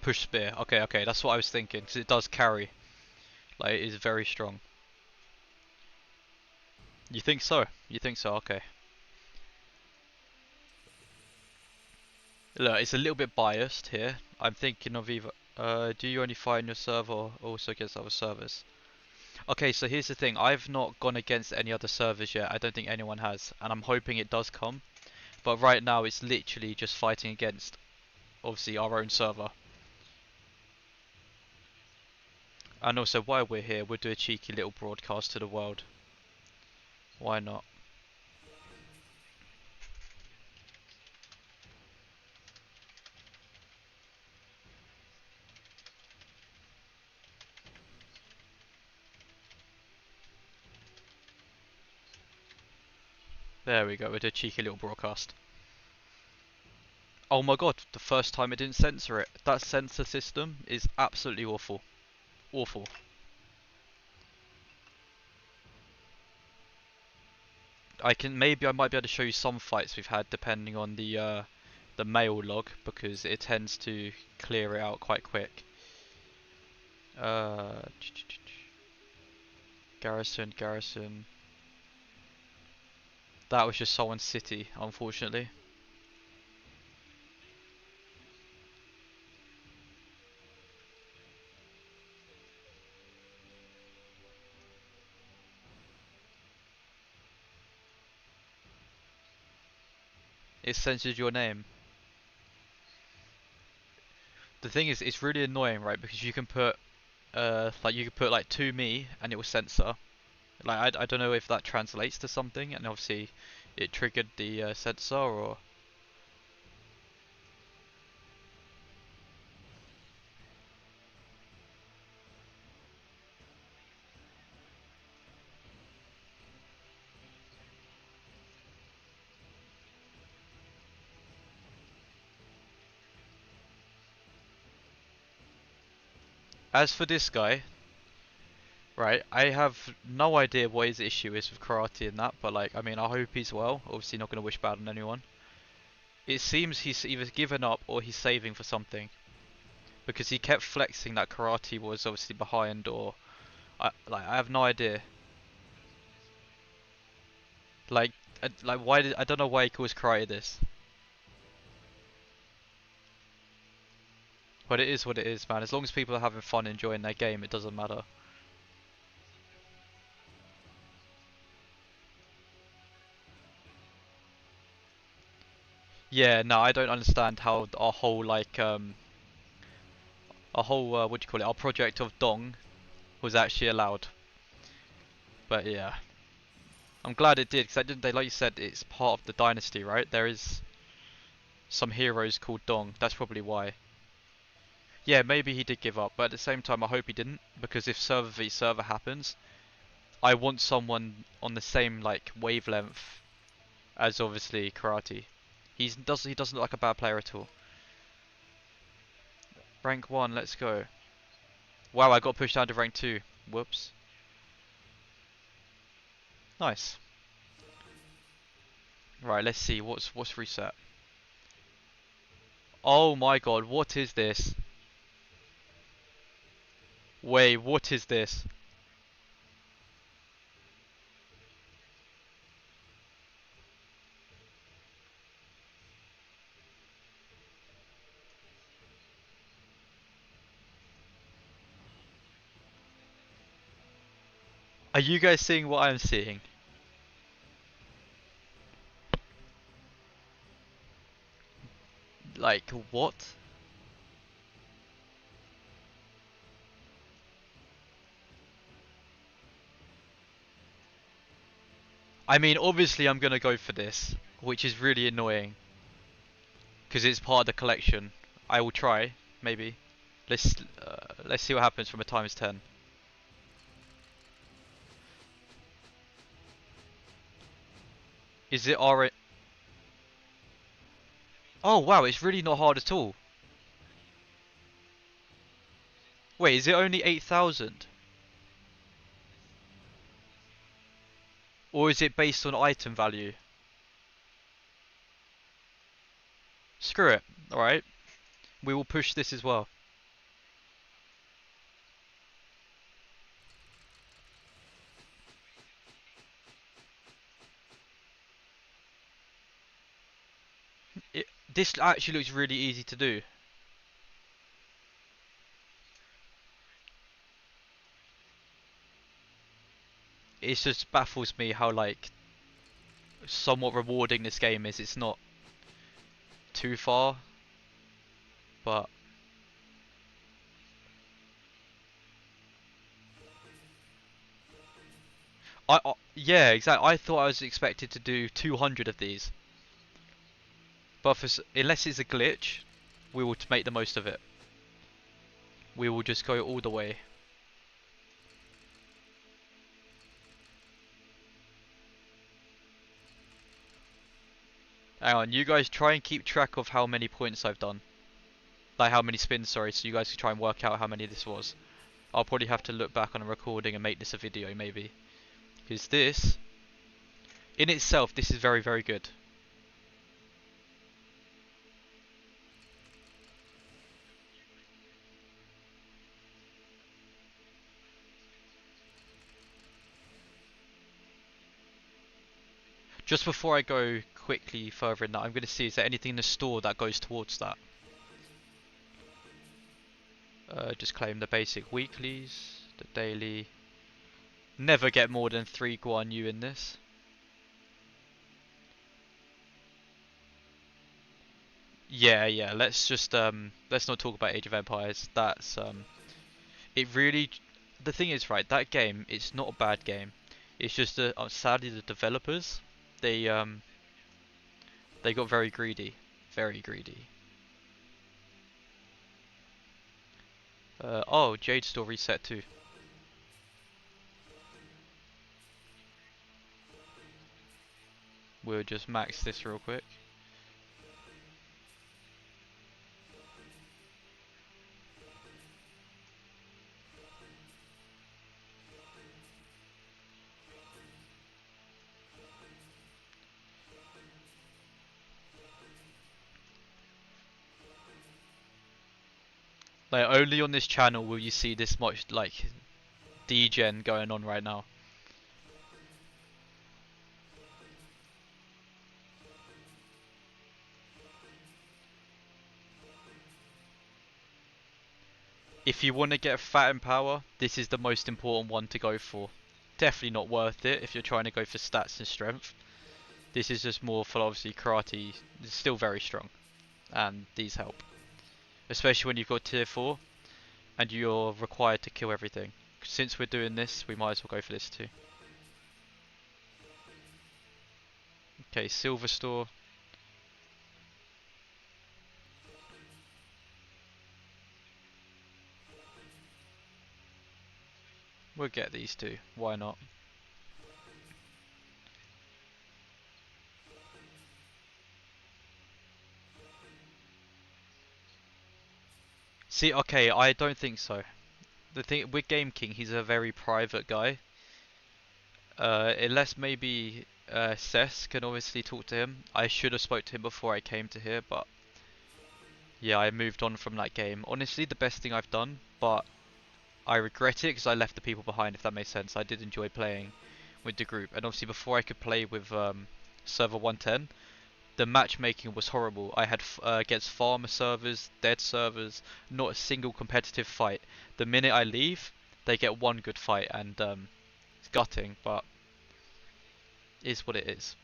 Push spear, okay, okay, that's what I was thinking, because it does carry. Like, it is very strong. You think so? You think so, okay. Look, it's a little bit biased here. I'm thinking of either... do you only find your server or also against other servers? Okay, so here's the thing. I've not gone against any other servers yet. I don't think anyone has. And I'm hoping it does come. But right now, it's literally just fighting against, obviously, our own server. And also, while we're here, we'll do a cheeky little broadcast to the world. Why not? There we go, we'll do a cheeky little broadcast. Oh my god, the first time it didn't censor it. That censor system is absolutely awful. Awful. Maybe I might be able to show you some fights we've had depending on the mail log, because it tends to clear it out quite quick. Uh, Garrison. That was just someone's city, unfortunately. It censored your name. The thing is, it's really annoying, right? Because you can put, like you could put like to me, and it will censor. Like I don't know if that translates to something, and obviously, it triggered the censor or. As for this guy, right, I have no idea what his issue is with karate and that, but like, I mean, I hope he's well. Obviously, not gonna wish bad on anyone. It seems he's either given up or he's saving for something, because he kept flexing that karate was obviously behind, or I have no idea. Like why did I don't know why he calls karate this, but it is what it is, man. As long as people are having fun enjoying their game, it doesn't matter. Yeah, no, I don't understand how our whole what do you call it, our project of Dong was actually allowed. But yeah, I'm glad it did, because I didn't. They, like you said, it's part of the dynasty, right? There is some heroes called Dong. That's probably why. Yeah, maybe he did give up, but at the same time, I hope he didn't, because if server v server happens, I want someone on the same like wavelength as obviously karate. He doesn't look like a bad player at all. Rank 1, let's go. Wow, I got pushed down to rank 2. Whoops. Nice. Right, let's see what's reset. Oh my god, what is this? Wait, what is this? Are you guys seeing what I'm seeing? Like, what? I mean, obviously I'm gonna go for this, which is really annoying, because it's part of the collection. I will try, maybe. Let's see what happens from a times 10. Is it alright? Oh wow, it's really not hard at all. Wait, is it only 8,000? Or is it based on item value? Screw it. Alright, we will push this as well. This actually looks really easy to do. It just baffles me how like somewhat rewarding this game is. It's not too far, but yeah, exactly. I thought I was expected to do 200 of these, but unless it's a glitch, we will make the most of it. We will just go all the way. Hang on, you guys try and keep track of how many points I've done. Like how many spins, sorry, so you guys can try and work out how many this was. I'll probably have to look back on a recording and make this a video, maybe. Because this, in itself, this is very, very good. Just before I go quickly further in that, I'm going to see, is there anything in the store that goes towards that? Just claim the basic weeklies, the daily. Never get more than 3 Guan Yu in this. Yeah, yeah. Let's not talk about Age of Empires. It really. The thing is, right? That game, it's not a bad game. It's just that sadly the developers, they um, they got very greedy, very greedy. Oh, Jade Store reset too. We'll just max this real quick. Like only on this channel will you see this much like degen going on right now. If you want to get fat and power, this is the most important one to go for. Definitely not worth it if you're trying to go for stats and strength. This is just more for obviously karate. It's still very strong, and these help, especially when you've got tier 4 and you're required to kill everything. Since we're doing this, we might as well go for this too. Okay, silver store. We'll get these two. Why not? See, okay, I don't think so. The thing with Game King, he's a very private guy. Unless maybe Cess can obviously talk to him. I should have spoke to him before I came to here, but yeah, I moved on from that game. Honestly, the best thing I've done, but I regret it because I left the people behind, if that makes sense. I did enjoy playing with the group, and obviously before I could play with server 110, the matchmaking was horrible. I had against farmer servers, dead servers, not a single competitive fight. The minute I leave, they get one good fight, and it's gutting, but it is what it is.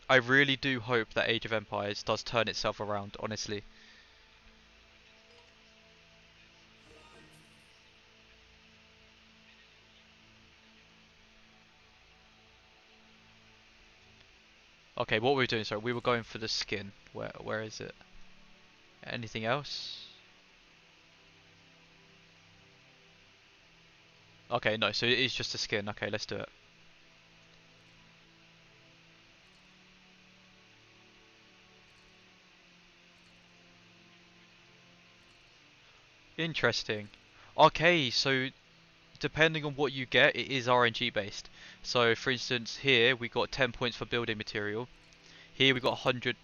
I really do hope that Age of Empires does turn itself around, honestly. Okay, what were we doing? Sorry, we were going for the skin. Where is it? Anything else? Okay, no, so it is just a skin. Okay, let's do it. Interesting. Okay, so depending on what you get, it is RNG based. So, for instance, here we got 10 points for building material. Here we got 100.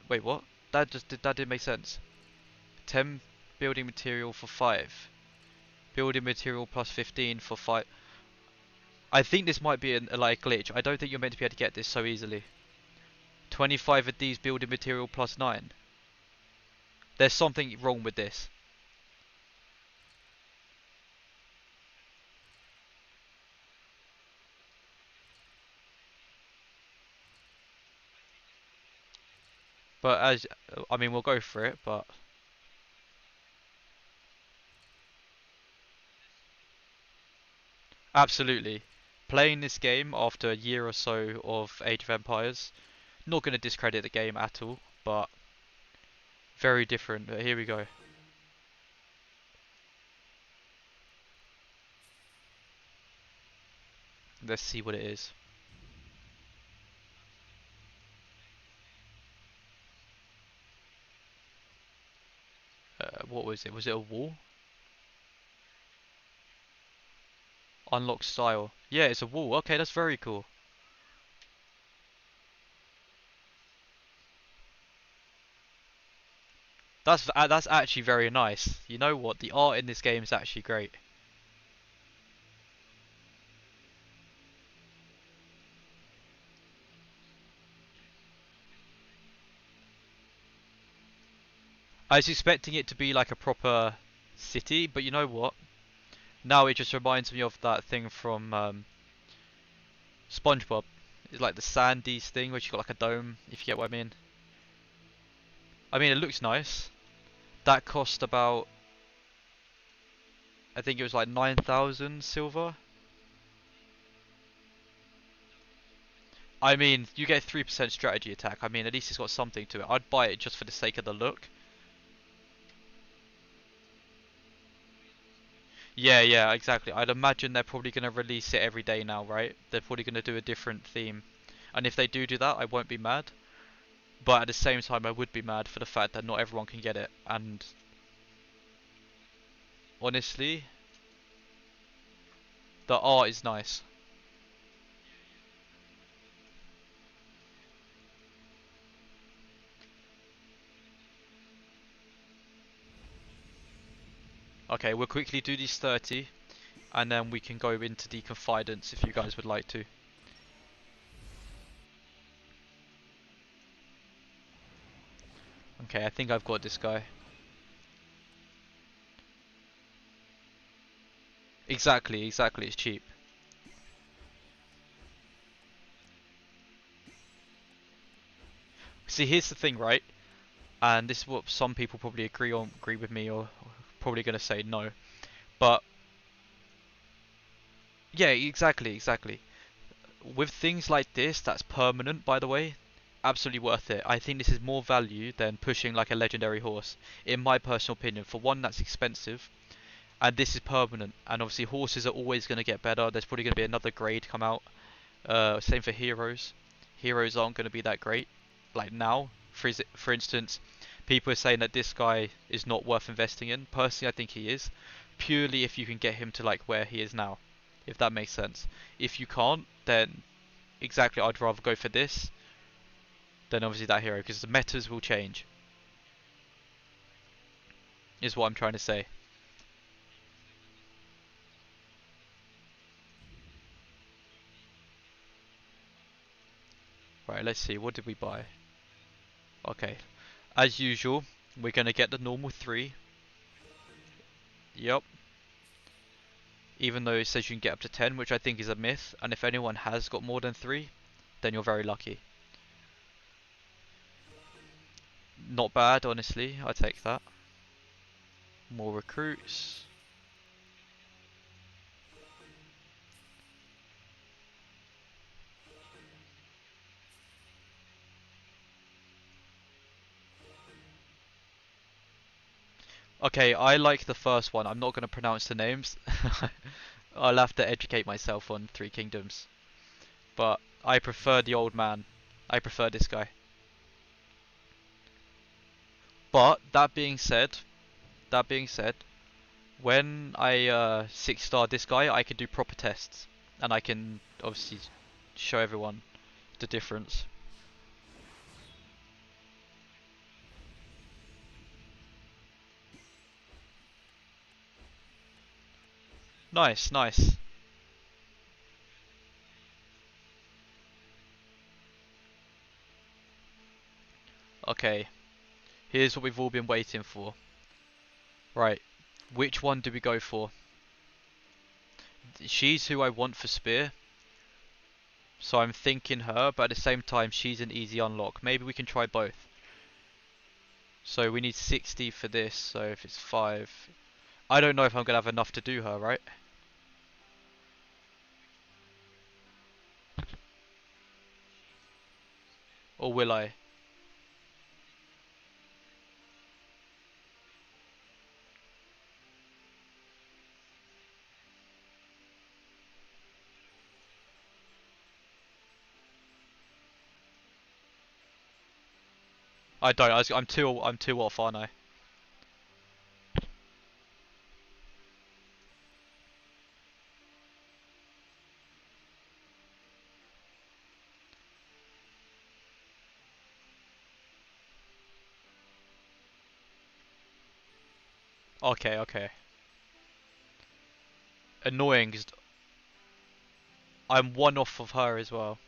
Wait, what? That didn't make sense. 10 building material for 5. Building material plus 15 for 5. I think this might be a like glitch. I don't think you're meant to be able to get this so easily. 25 of these building material plus 9. There's something wrong with this. But as I mean, we'll go for it, but absolutely. Playing this game after a year or so of Age of Empires, not going to discredit the game at all, but very different. But here we go. Let's see what it is. What was it? Was it a wall? Unlock style. Yeah, it's a wall. Okay, that's very cool. That's actually very nice. You know what? The art in this game is actually great. I was expecting it to be like a proper city, but you know what? Now it just reminds me of that thing from SpongeBob. It's like the Sandy's thing, which you got like a dome, if you get what I mean. I mean, it looks nice. That cost about, I think it was like 9,000 silver. I mean, you get 3% strategy attack. I mean, at least it's got something to it. I'd buy it just for the sake of the look. Yeah, yeah, exactly. I'd imagine they're probably going to release it every day now, right? They're probably going to do a different theme. And if they do that, I won't be mad. But at the same time, I would be mad for the fact that not everyone can get it. And honestly, the art is nice. Okay, we'll quickly do these 30, and then we can go into the confidence if you guys would like to. Okay, I think I've got this guy. Exactly, exactly, it's cheap. See, here's the thing, right? And this is what some people probably agree with me, or probably going to say no. But yeah, exactly, exactly. With things like this, that's permanent, by the way, absolutely worth it. I think this is more value than pushing like a legendary horse, in my personal opinion. For one, that's expensive, and this is permanent. And obviously, horses are always going to get better. There's probably going to be another grade come out. Same for heroes. Heroes aren't going to be that great, like now. For instance, people are saying that this guy is not worth investing in. Personally, I think he is, purely if you can get him to like where he is now, if that makes sense. If you can't, then exactly, I'd rather go for this than obviously that hero, because the metas will change, is what I'm trying to say. Right, let's see, what did we buy? Okay, as usual, we're going to get the normal 3. Yep. Even though it says you can get up to 10, which I think is a myth, and if anyone has got more than 3, then you're very lucky. Not bad, honestly. I take that. More recruits. Okay, I like the first one. I'm not going to pronounce the names. I'll have to educate myself on Three Kingdoms. But I prefer the old man. I prefer this guy. But that being said, when I 6-star this guy, I can do proper tests, and I can obviously show everyone the difference. Nice, nice. Okay, here's what we've all been waiting for. Right, which one do we go for? She's who I want for spear, so I'm thinking her, but at the same time she's an easy unlock. Maybe we can try both. So we need 60 for this, so if it's 5... I don't know if I'm going to have enough to do her, right? Or will I? I don't. I'm too off, aren't I? Okay, okay. Annoying 'cause I'm one off of her as well.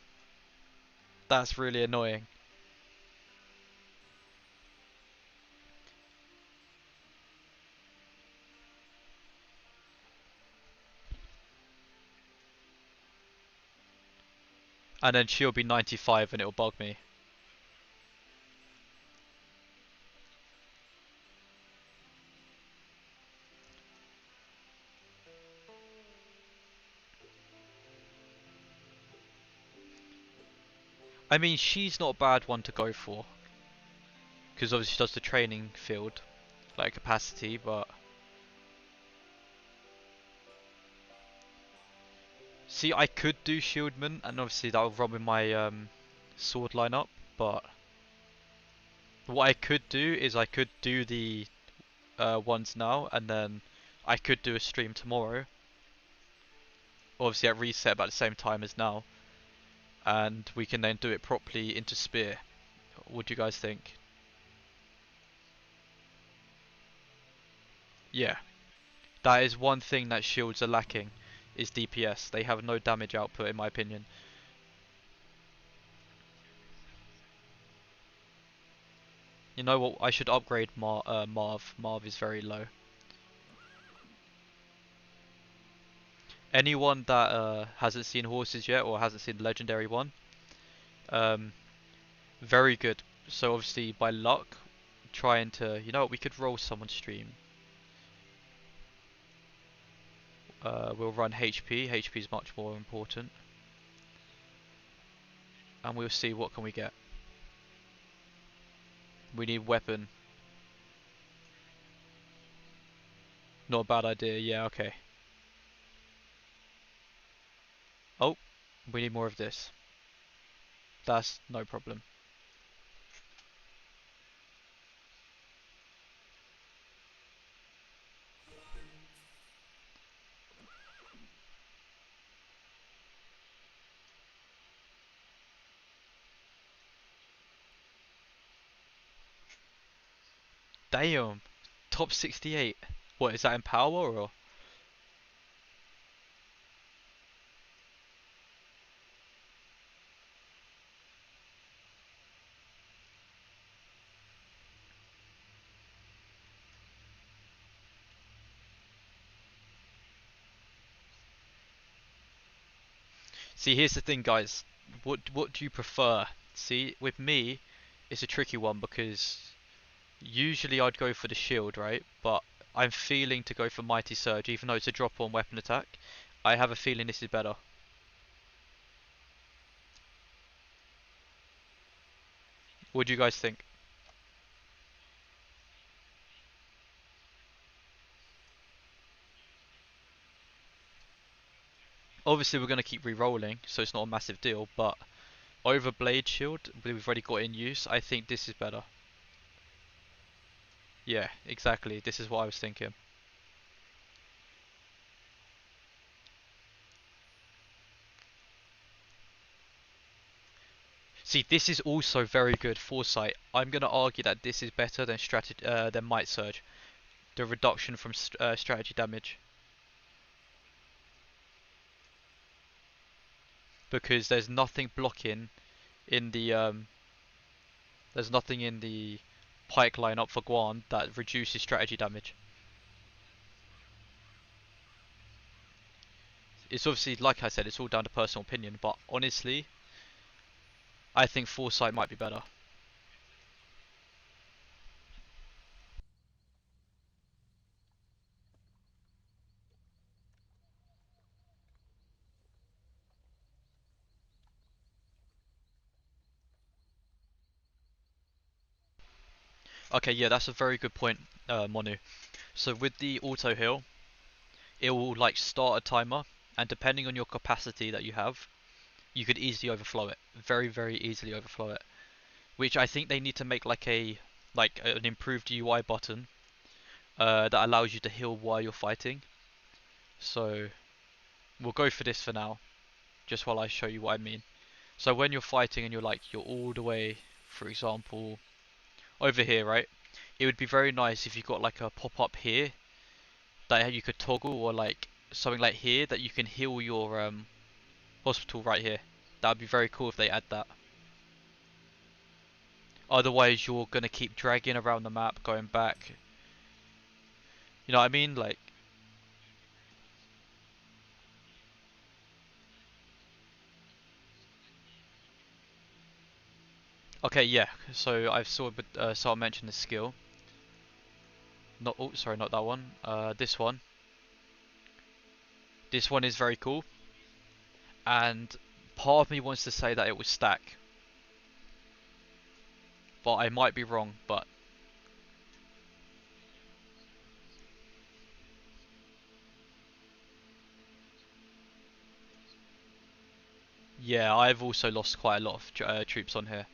That's really annoying. And then she'll be 95 and it'll bug me. I mean, she's not a bad one to go for. Because obviously she does the training field, like capacity, but... See, I could do Shieldman, and obviously that would run with my sword lineup, but... What I could do is I could do the ones now, and then I could do a stream tomorrow. Obviously at reset about the same time as now. And we can then do it properly into spear. What do you guys think? Yeah. That is one thing that shields are lacking, is DPS. They have no damage output in my opinion. You know what, I should upgrade Marv. Marv is very low. Anyone that hasn't seen horses yet or hasn't seen the legendary one, um, very good. So obviously by luck, trying to, you know what, we could roll someone's stream. We'll run HP. HP is much more important. And we'll see what can we get. We need weapon. Not a bad idea, yeah, okay. Oh, we need more of this. That's no problem. Damn, top 68. What, is that in power or? See, here's the thing, guys. What do you prefer? See, with me, it's a tricky one because Usually I'd go for the shield, right? But I'm feeling to go for Mighty Surge, even though it's a drop on weapon attack. I have a feeling this is better. What do you guys think? Obviously we're going to keep re-rolling, so it's not a massive deal, but over Blade Shield, we've already got in use, I think this is better. Yeah, exactly, this is what I was thinking. See, this is also very good foresight. I'm going to argue that this is better than Might Surge. The reduction from strategy damage. Because in the there's nothing in the pike lineup for Guan that reduces strategy damage. It's obviously, like I said, it's all down to personal opinion, but honestly, I think foresight might be better. Okay, yeah, that's a very good point, Monu. So with the auto heal, it will like start a timer, and depending on your capacity that you have, you could easily overflow it. Very, very easily overflow it. Which I think they need to make like an improved UI button that allows you to heal while you're fighting. So we'll go for this for now, just while I show you what I mean. So when you're fighting and you're all the way, for example, over here, right? It would be very nice if you got like a pop up here that you could toggle, or like something like here that you can heal your hospital right here. That would be very cool if they add that. Otherwise, you're gonna keep dragging around the map, going back. You know what I mean? Like, okay, yeah. So I've so I'll mention the skill. Not, oh, sorry, not that one. This one. This one is very cool, and part of me wants to say that it was stack, but I might be wrong. But yeah, I've also lost quite a lot of troops on here.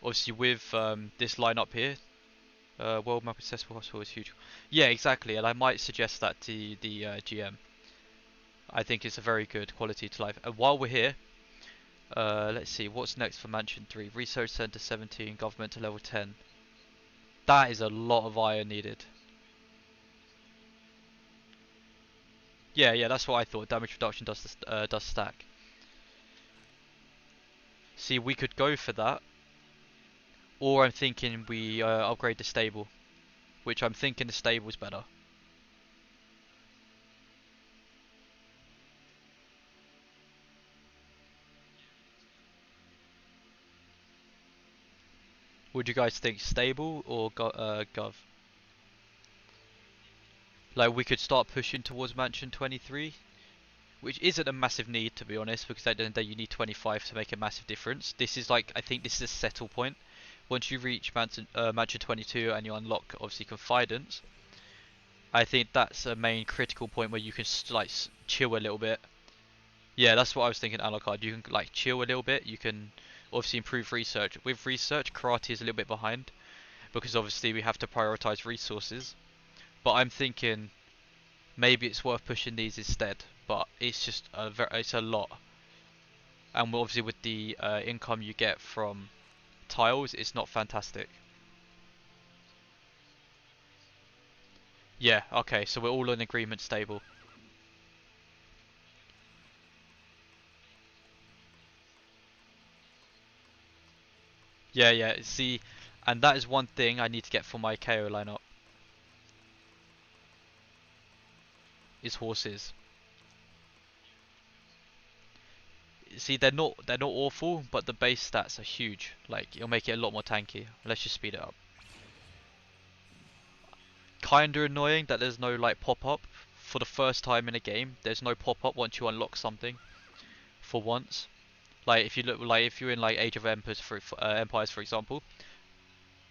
Obviously, with this lineup here, world map accessible hospital is huge. Yeah, exactly, and I might suggest that to the GM. I think it's a very good quality to life. And while we're here, let's see what's next for Mansion 3. Research Center 17, Government to level 10. That is a lot of iron needed. Yeah, yeah, that's what I thought. Damage reduction does stack. See, we could go for that, or I'm thinking we upgrade the stable, which I'm thinking the stable's better. Would you guys think stable or gov? Like we could start pushing towards Mansion 23, which isn't a massive need to be honest, because at the end of the day you need 25 to make a massive difference. This is like, I think this is a settle point. Once you reach Mansion 22 and you unlock obviously Confidence, I think that's a main critical point where you can like chill a little bit. Yeah, that's what I was thinking. Alucard, you can like chill a little bit. You can obviously improve research. With research, karate is a little bit behind because obviously we have to prioritize resources. But I'm thinking maybe it's worth pushing these instead. But it's just it's a lot, and obviously with the income you get from tiles, it's not fantastic. Yeah, okay, so we're all in agreement, stable. Yeah, yeah. See, and that is one thing I need to get for my KO lineup is horses. See, they're not awful, but the base stats are huge. Like it'll make it a lot more tanky. Let's just speed it up. kinda annoying that there's no like pop-up for the first time in a game. There's no pop-up once you unlock something for once. Like if you look, like if you're in like Age of Empires Empires for example,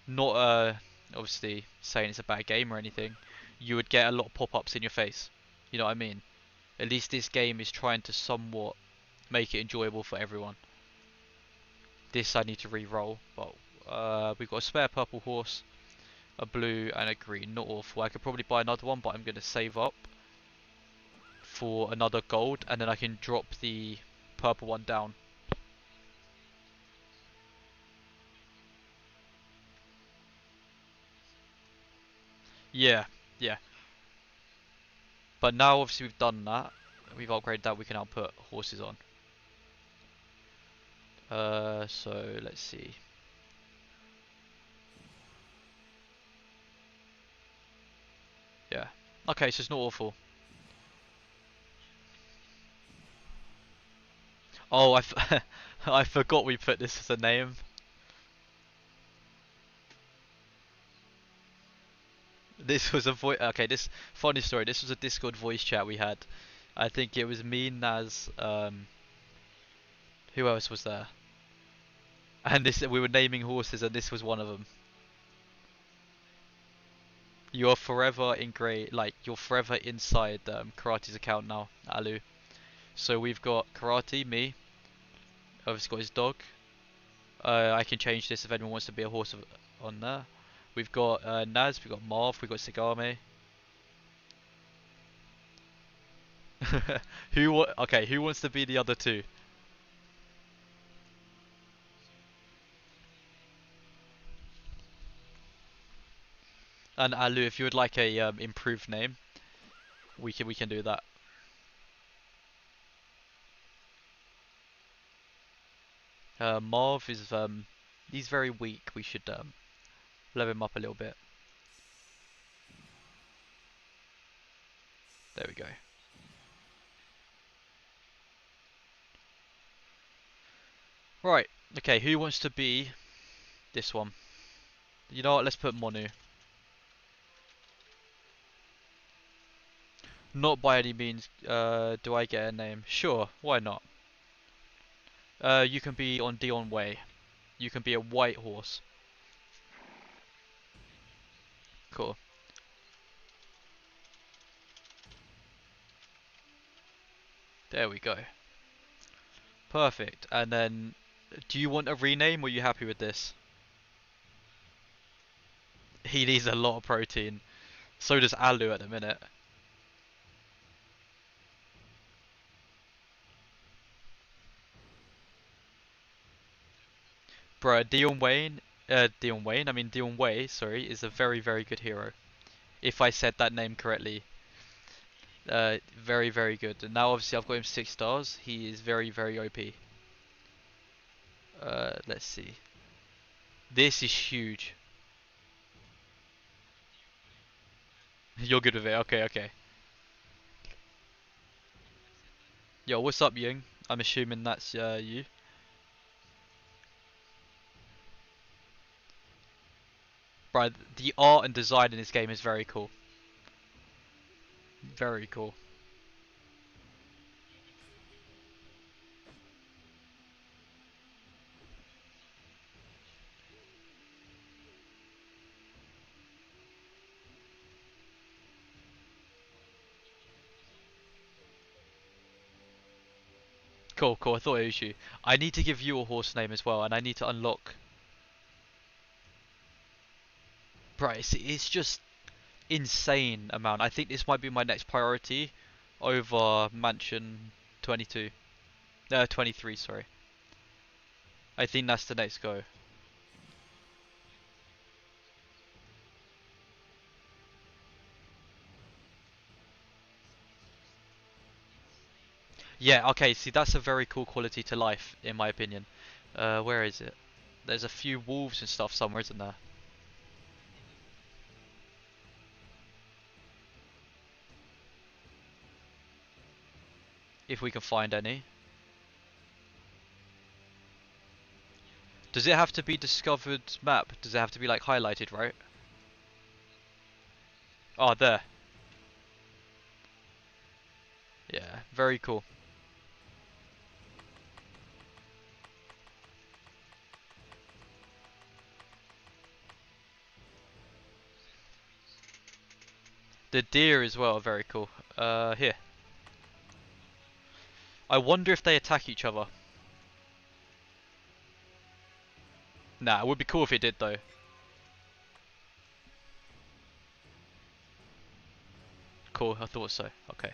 not obviously saying it's a bad game or anything, you would get a lot of pop-ups in your face. You know what I mean? At least this game is trying to somewhat make it enjoyable for everyone. This I need to re-roll, but we've got a spare purple horse, a blue and a green. Not awful. I could probably buy another one, but I'm going to save up for another gold, and then I can drop the purple one down. Yeah, yeah. But now obviously we've done that, we've upgraded that, we can now put horses on. So let's see. Yeah. Okay, so it's not awful. Oh, I forgot we put this as a name. This was a voice. Okay, this funny story. This was a Discord voice chat we had. I think it was me, Naz. Who else was there? And this we were naming horses, and this was one of them. You're forever like you're forever inside Karate's account now, Alu. So we've got Karate, me. Obviously got his dog. I can change this if anyone wants to be a horse on there. We've got Naz, we've got Marv, we've got Sagame. Okay, who wants to be the other two? And Alu, if you would like a improved name, we can do that. Marv is he's very weak. We should level him up a little bit. There we go. Right. Okay, who wants to be this one? You know what? Let's put Monu. Not by any means. Do I get a name? Sure. Why not? You can be on Dion Way. You can be a white horse. Cool. There we go. Perfect. And then, do you want a rename or are you happy with this? He needs a lot of protein. So does Alu at the minute. Bruh, I mean Dion Way, sorry, is a very, very good hero. If I said that name correctly. Very, very good. And now obviously I've got him 6 stars. He is very, very OP. Let's see. This is huge. You're good with it. Okay, okay. Yo, what's up, Yung? I'm assuming that's you. Bro, the art and design in this game is very cool. Very cool. Cool, cool. I thought it was you. I need to give you a horse name as well, and I need to unlock. Bro, it's just insane amount. I think this might be my next priority over Mansion 22. 23, sorry. I think that's the next go. Yeah, okay, see that's a very cool quality to life, in my opinion. Where is it? There's a few wolves and stuff somewhere, isn't there? If we can find any. Does it have to be discovered map? Does it have to be like highlighted, right? Oh, there. Yeah, very cool. The deer as well, very cool. Here. I wonder if they attack each other. Nah, it would be cool if it did though. Cool, I thought so. Okay.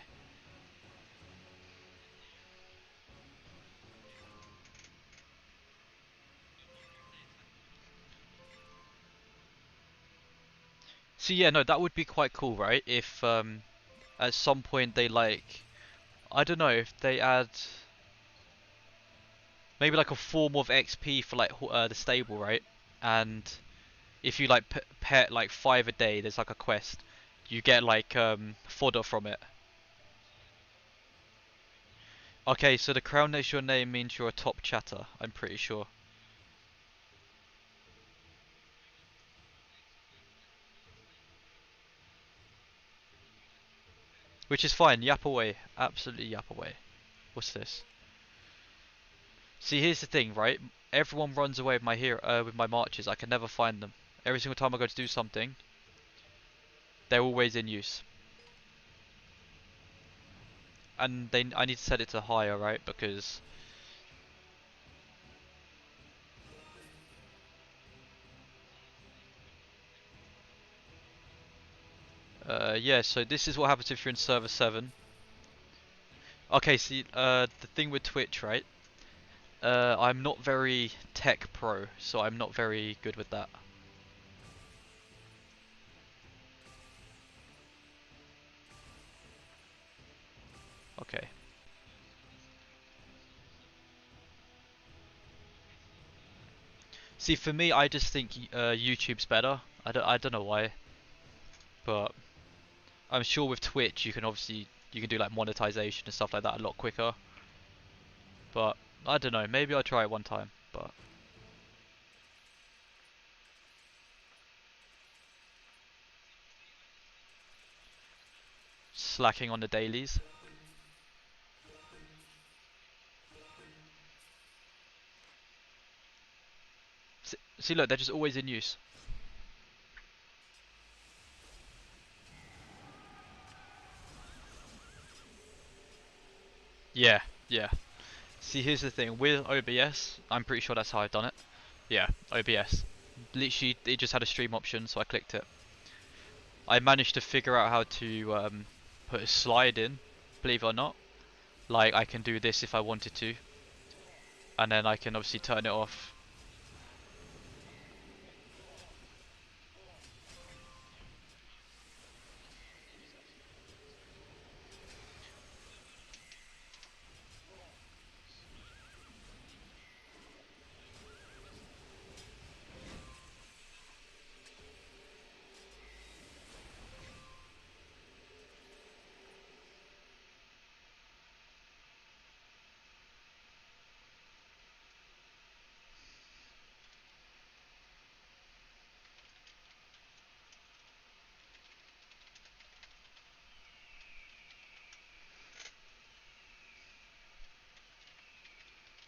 So yeah, no, that would be quite cool, right? If at some point they like, I don't know, if they add maybe like a form of XP for like the stable, right? And if you like pet like 5 a day, there's like a quest. You get like fodder from it. Okay, so the crown next to your name means you're a top chatter, I'm pretty sure. Which is fine, yap away. Absolutely yap away. What's this? See, here's the thing, right? Everyone runs away with my with my marches. I can never find them. Every single time I go to do something, they're always in use. And I need to set it to higher, right? Because yeah. So this is what happens if you're in server 7. Okay, see, the thing with Twitch, right? I'm not very tech pro, so I'm not very good with that. Okay. See, for me, I just think YouTube's better. I don't know why, but I'm sure with Twitch you can obviously you can do like monetization and stuff like that a lot quicker. But I don't know. Maybe I'll try it one time. But slacking on the dailies. See, look, they're just always in use. Yeah, yeah. See, here's the thing with OBS. I'm pretty sure that's how I've done it. Yeah, OBS. Literally, it just had a stream option, so I clicked it. I managed to figure out how to put a slide in, believe it or not. Like, I can do this if I wanted to, and then I can obviously turn it off.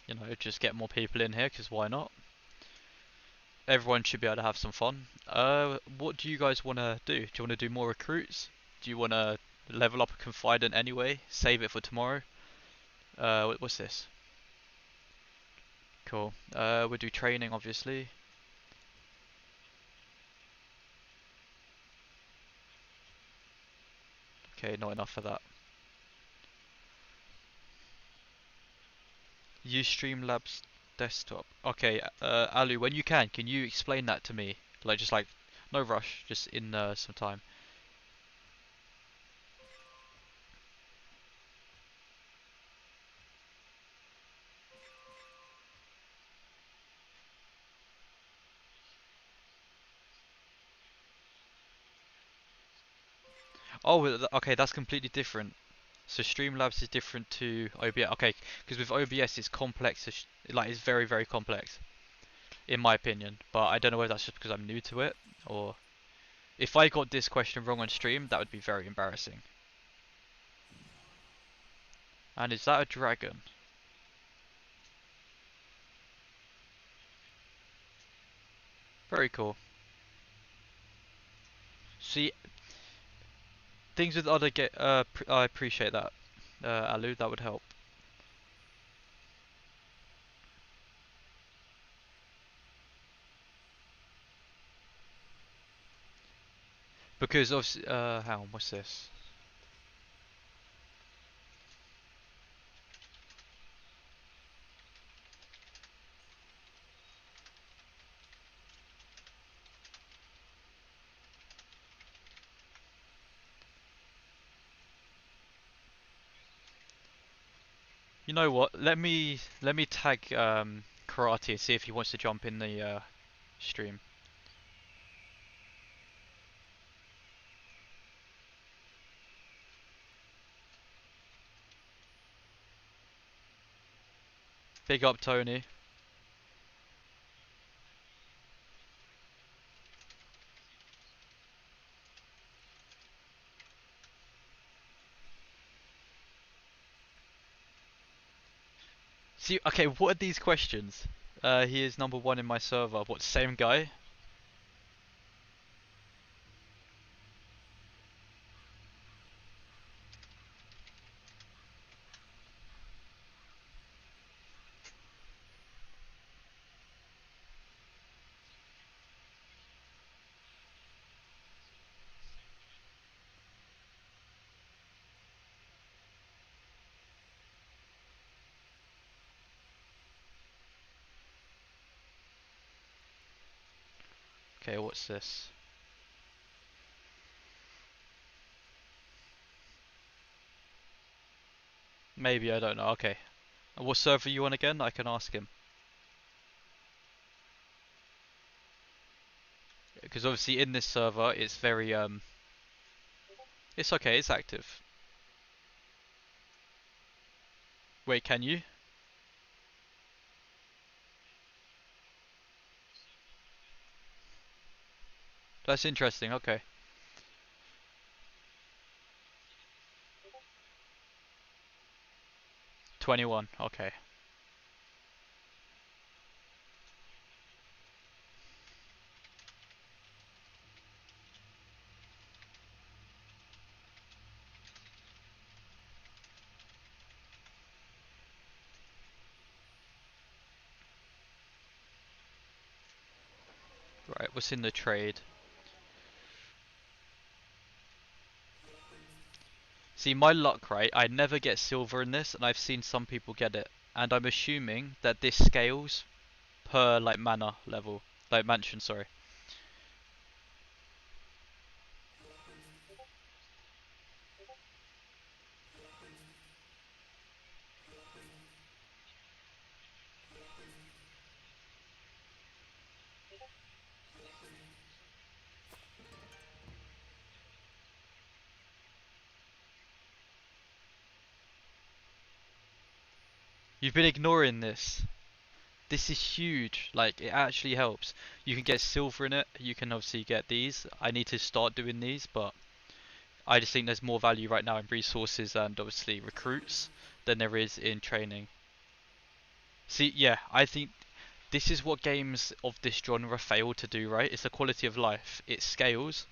You know, just get more people in here, because why not? Everyone should be able to have some fun. What do you guys want to do? Do you want to do more recruits? Do you want to level up a confidant anyway? Save it for tomorrow? What's this? Cool. We'll do training, obviously. Okay, not enough for that. Use Streamlabs desktop. Okay, Alu, when you can you explain that to me? Like, just like, no rush, just in some time. Oh, okay, that's completely different. So Streamlabs is different to OBS. Okay, because with OBS it's complex, like it's very very complex, in my opinion. But I don't know whether that's just because I'm new to it or. If I got this question wrong on stream, that would be very embarrassing. And is that a dragon? Very cool. See, things with other get. I appreciate that, Alu. That would help. Because obviously, hang on, what's this? You know what? Let me tag Karate and see if he wants to jump in the stream. Big up, Tony. See, okay, what are these questions? He is number one in my server. What, same guy? Okay, what's this? Maybe, I don't know. Okay. What server you on again? I can ask him. Because obviously in this server, it's very it's okay. It's active. Wait, can you? That's interesting. Okay. 21. Okay. Right. What's in the trade? See, my luck, right? I never get silver in this, and I've seen some people get it. And I'm assuming that this scales per like manor level, like mansion. Sorry. You've been ignoring this. This is huge. Like, it actually helps. You can get silver in it. You can obviously get these. I need to start doing these, but I just think there's more value right now in resources and obviously recruits than there is in training. See, yeah, I think this is what games of this genre fail to do, right? It's the quality of life. It scales,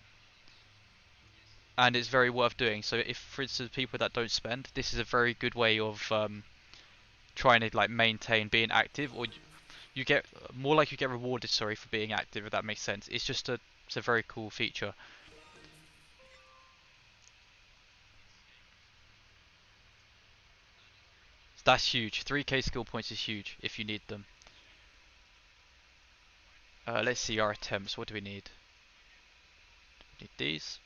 and it's very worth doing. So if, for instance, people that don't spend, this is a very good way of trying to like maintain being active, or you get more like you get rewarded, sorry, for being active, if that makes sense. It's a very cool feature. That's huge. 3k skill points is huge if you need them. Let's see our attempts. What do we need? We need these.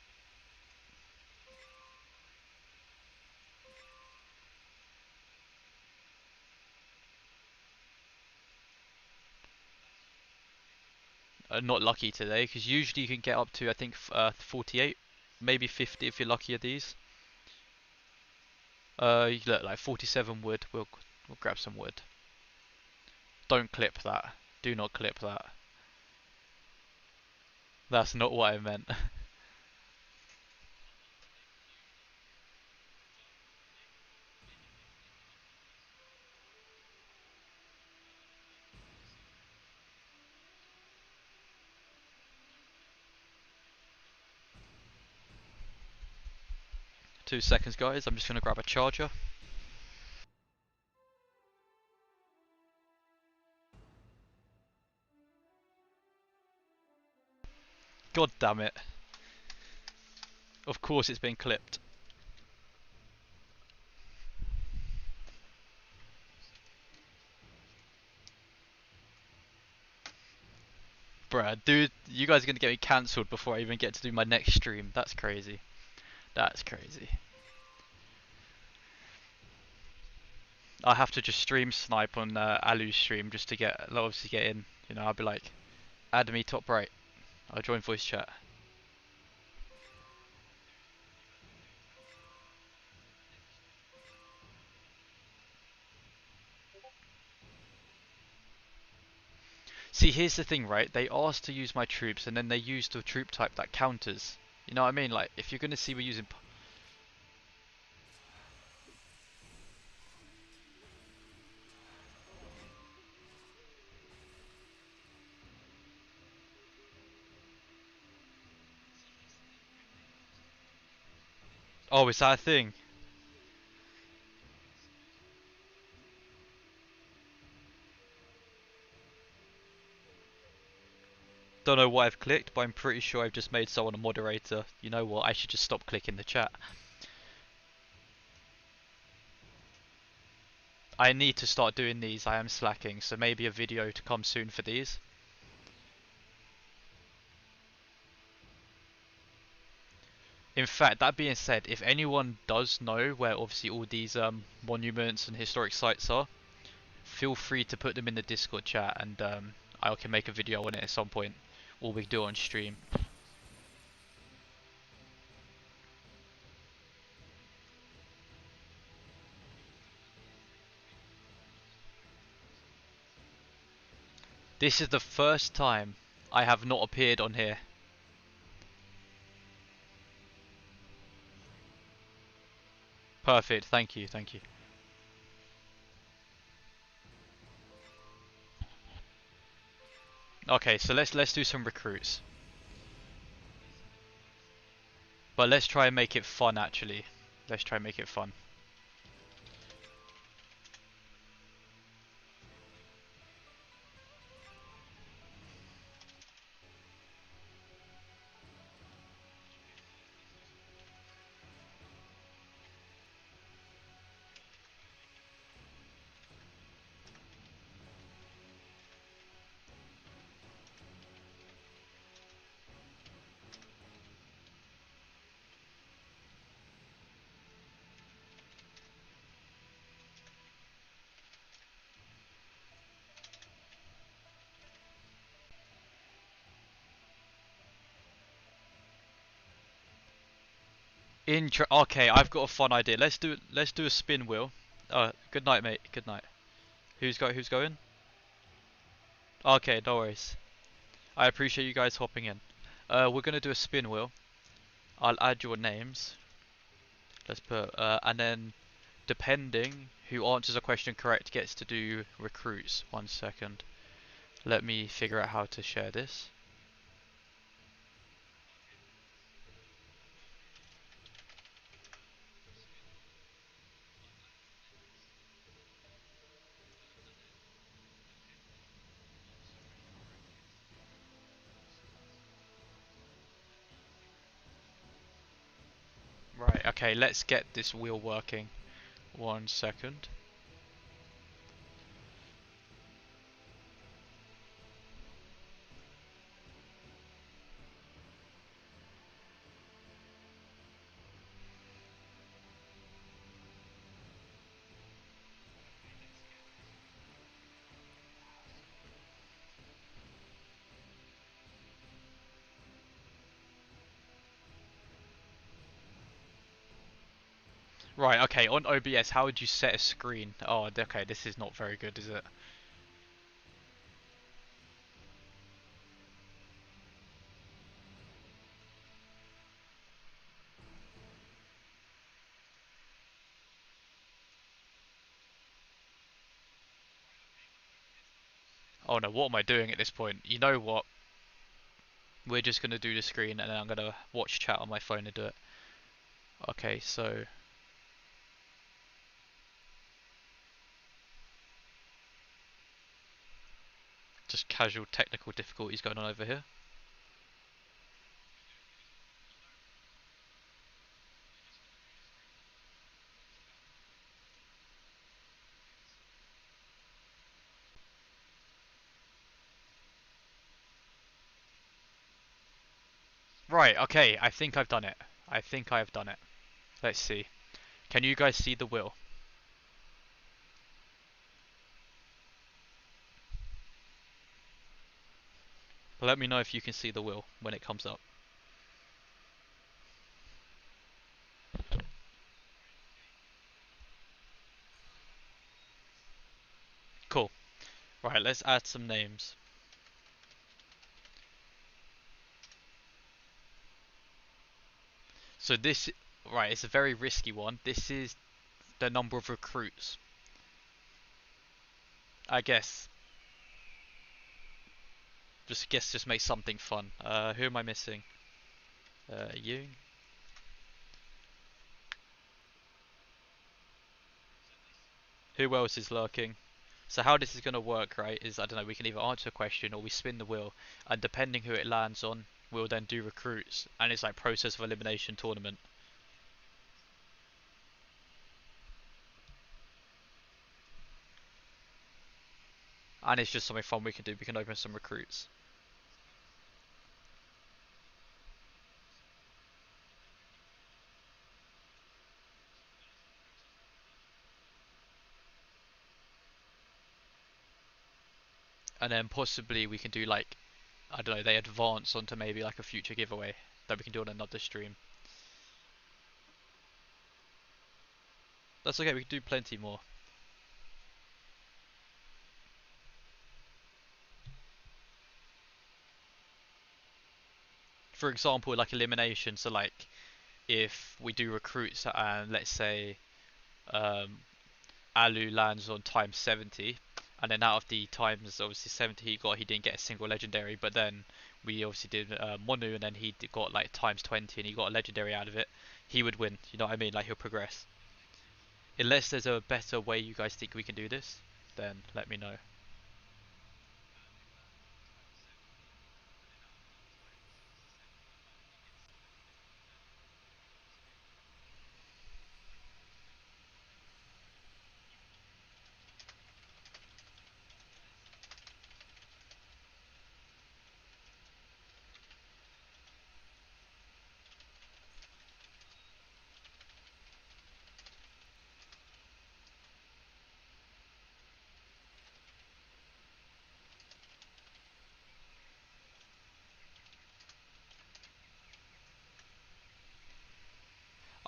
Not lucky today, because usually you can get up to, I think, 48, maybe 50 if you're lucky at these. You look like 47 wood. We'll grab some wood. Don't clip that. Do not clip that. That's not what I meant. 2 seconds, guys. I'm just gonna grab a charger. God damn it. Of course it's been clipped. Bruh, dude, you guys are gonna get me cancelled before I even get to do my next stream. That's crazy. That's crazy. I have to just stream snipe on Alu's stream just to obviously get in. You know, I'll be like, add me top right. I'll join voice chat. See, here's the thing, right? They asked to use my troops, and then they used the troop type that counters. You know what I mean? Like, if you're gonna see we're using. Oh, is that a thing? Don't know what I've clicked, but I'm pretty sure I've just made someone a moderator. You know what? I should just stop clicking the chat. I need to start doing these. I am slacking, so maybe a video to come soon for these. In fact, that being said, if anyone does know where obviously all these monuments and historic sites are, feel free to put them in the Discord chat, and I can make a video on it at some point, or we do it on stream. This is the first time I have not appeared on here. Perfect, thank you, thank you. Okay, so let's do some recruits. But let's try and make it fun actually. Let's try and make it fun. Okay, I've got a fun idea. Let's do a spin wheel. Good night, mate. Good night. Who's going? Okay, no worries. I appreciate you guys hopping in. We're gonna do a spin wheel. I'll add your names. Let's put and then depending who answers a question correct gets to do recruits. 1 second. Let me figure out how to share this. Right, okay, let's get this wheel working. 1 second. Right, okay, on OBS, how would you set a screen? Oh, okay, this is not very good, is it? Oh no, what am I doing at this point? You know what? We're just gonna do the screen and then I'm gonna watch chat on my phone and do it. Okay, so just casual technical difficulties going on over here. Right, okay, I think I've done it. I think I have done it. Let's see. Can you guys see the wheel? Let me know if you can see the wheel when it comes up. Cool. Right, let's add some names. So this, right, it's a very risky one. This is the number of recruits. I guess. Just make something fun. Who am I missing? You. Who else is lurking? So how this is going to work, right, is, I don't know, we can either answer a question or we spin the wheel, and depending who it lands on, we'll then do recruits, and it's like process of elimination tournament. And it's just something fun we can do. We can open some recruits. And then possibly we can do like, I don't know, they advance onto maybe like a future giveaway that we can do on another stream. That's okay, we can do plenty more. For example, like elimination, so like if we do recruits and let's say um, Alu lands on times 70, and then out of the times obviously 70 he got, he didn't get a single legendary, but then we obviously did Monu, and then he got like times 20 and he got a legendary out of it, he would win, you know what I mean, like he'll progress. Unless there's a better way you guys think we can do this, then let me know.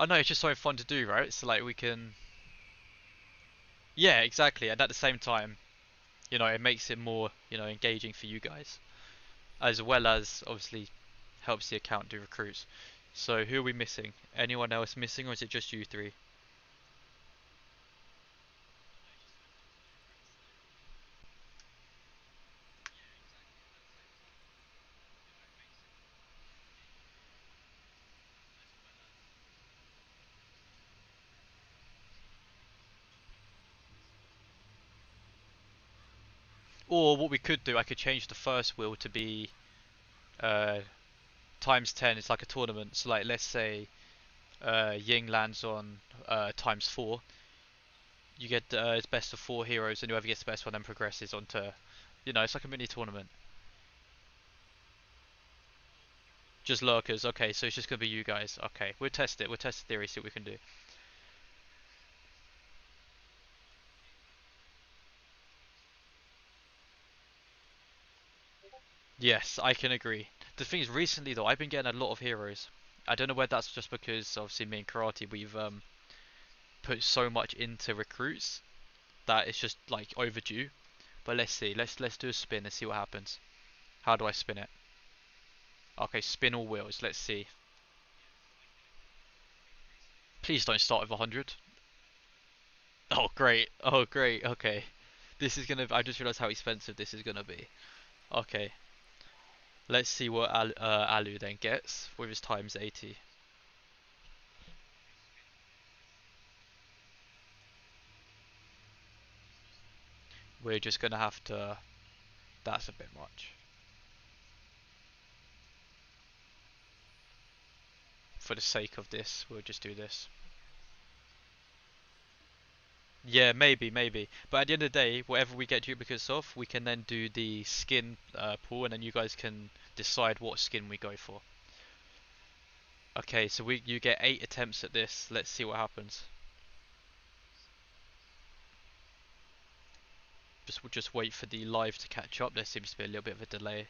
I know, it's just so fun to do, right? So like we can, yeah, exactly, and at the same time, you know, it makes it more, you know, engaging for you guys, as well as obviously helps the account do recruits. So who are we missing? Anyone else missing, or is it just you three? Or what we could do, I could change the first wheel to be uh, times 10. It's like a tournament. So like, let's say Ying lands on times 4. You get it's best of 4 heroes, and whoever gets the best one then progresses onto, you know, it's like a mini tournament. Just lurkers. Okay, so it's just gonna be you guys. Okay, we'll test it. We'll test the theory, see what we can do. Yes, I can agree. The thing is, recently though, I've been getting a lot of heroes. I don't know whether that's just because obviously me and Karate we've put so much into recruits that it's just like overdue. But let's see. Let's do a spin and see what happens. How do I spin it? Okay, spin all wheels. Let's see. Please don't start with 100. Oh great. Oh great. Okay. This is gonna. I just realized how expensive this is gonna be. Okay. Let's see what Alu then gets with his times 80. we're just gonna have to. That's a bit much. For the sake of this, we'll just do this. Yeah, maybe. But at the end of the day, whatever we get duplicates of, we can then do the skin pool, and then you guys can decide what skin we go for. Okay, so you get 8 attempts at this. Let's see what happens. We'll just wait for the live to catch up. There seems to be a little bit of a delay.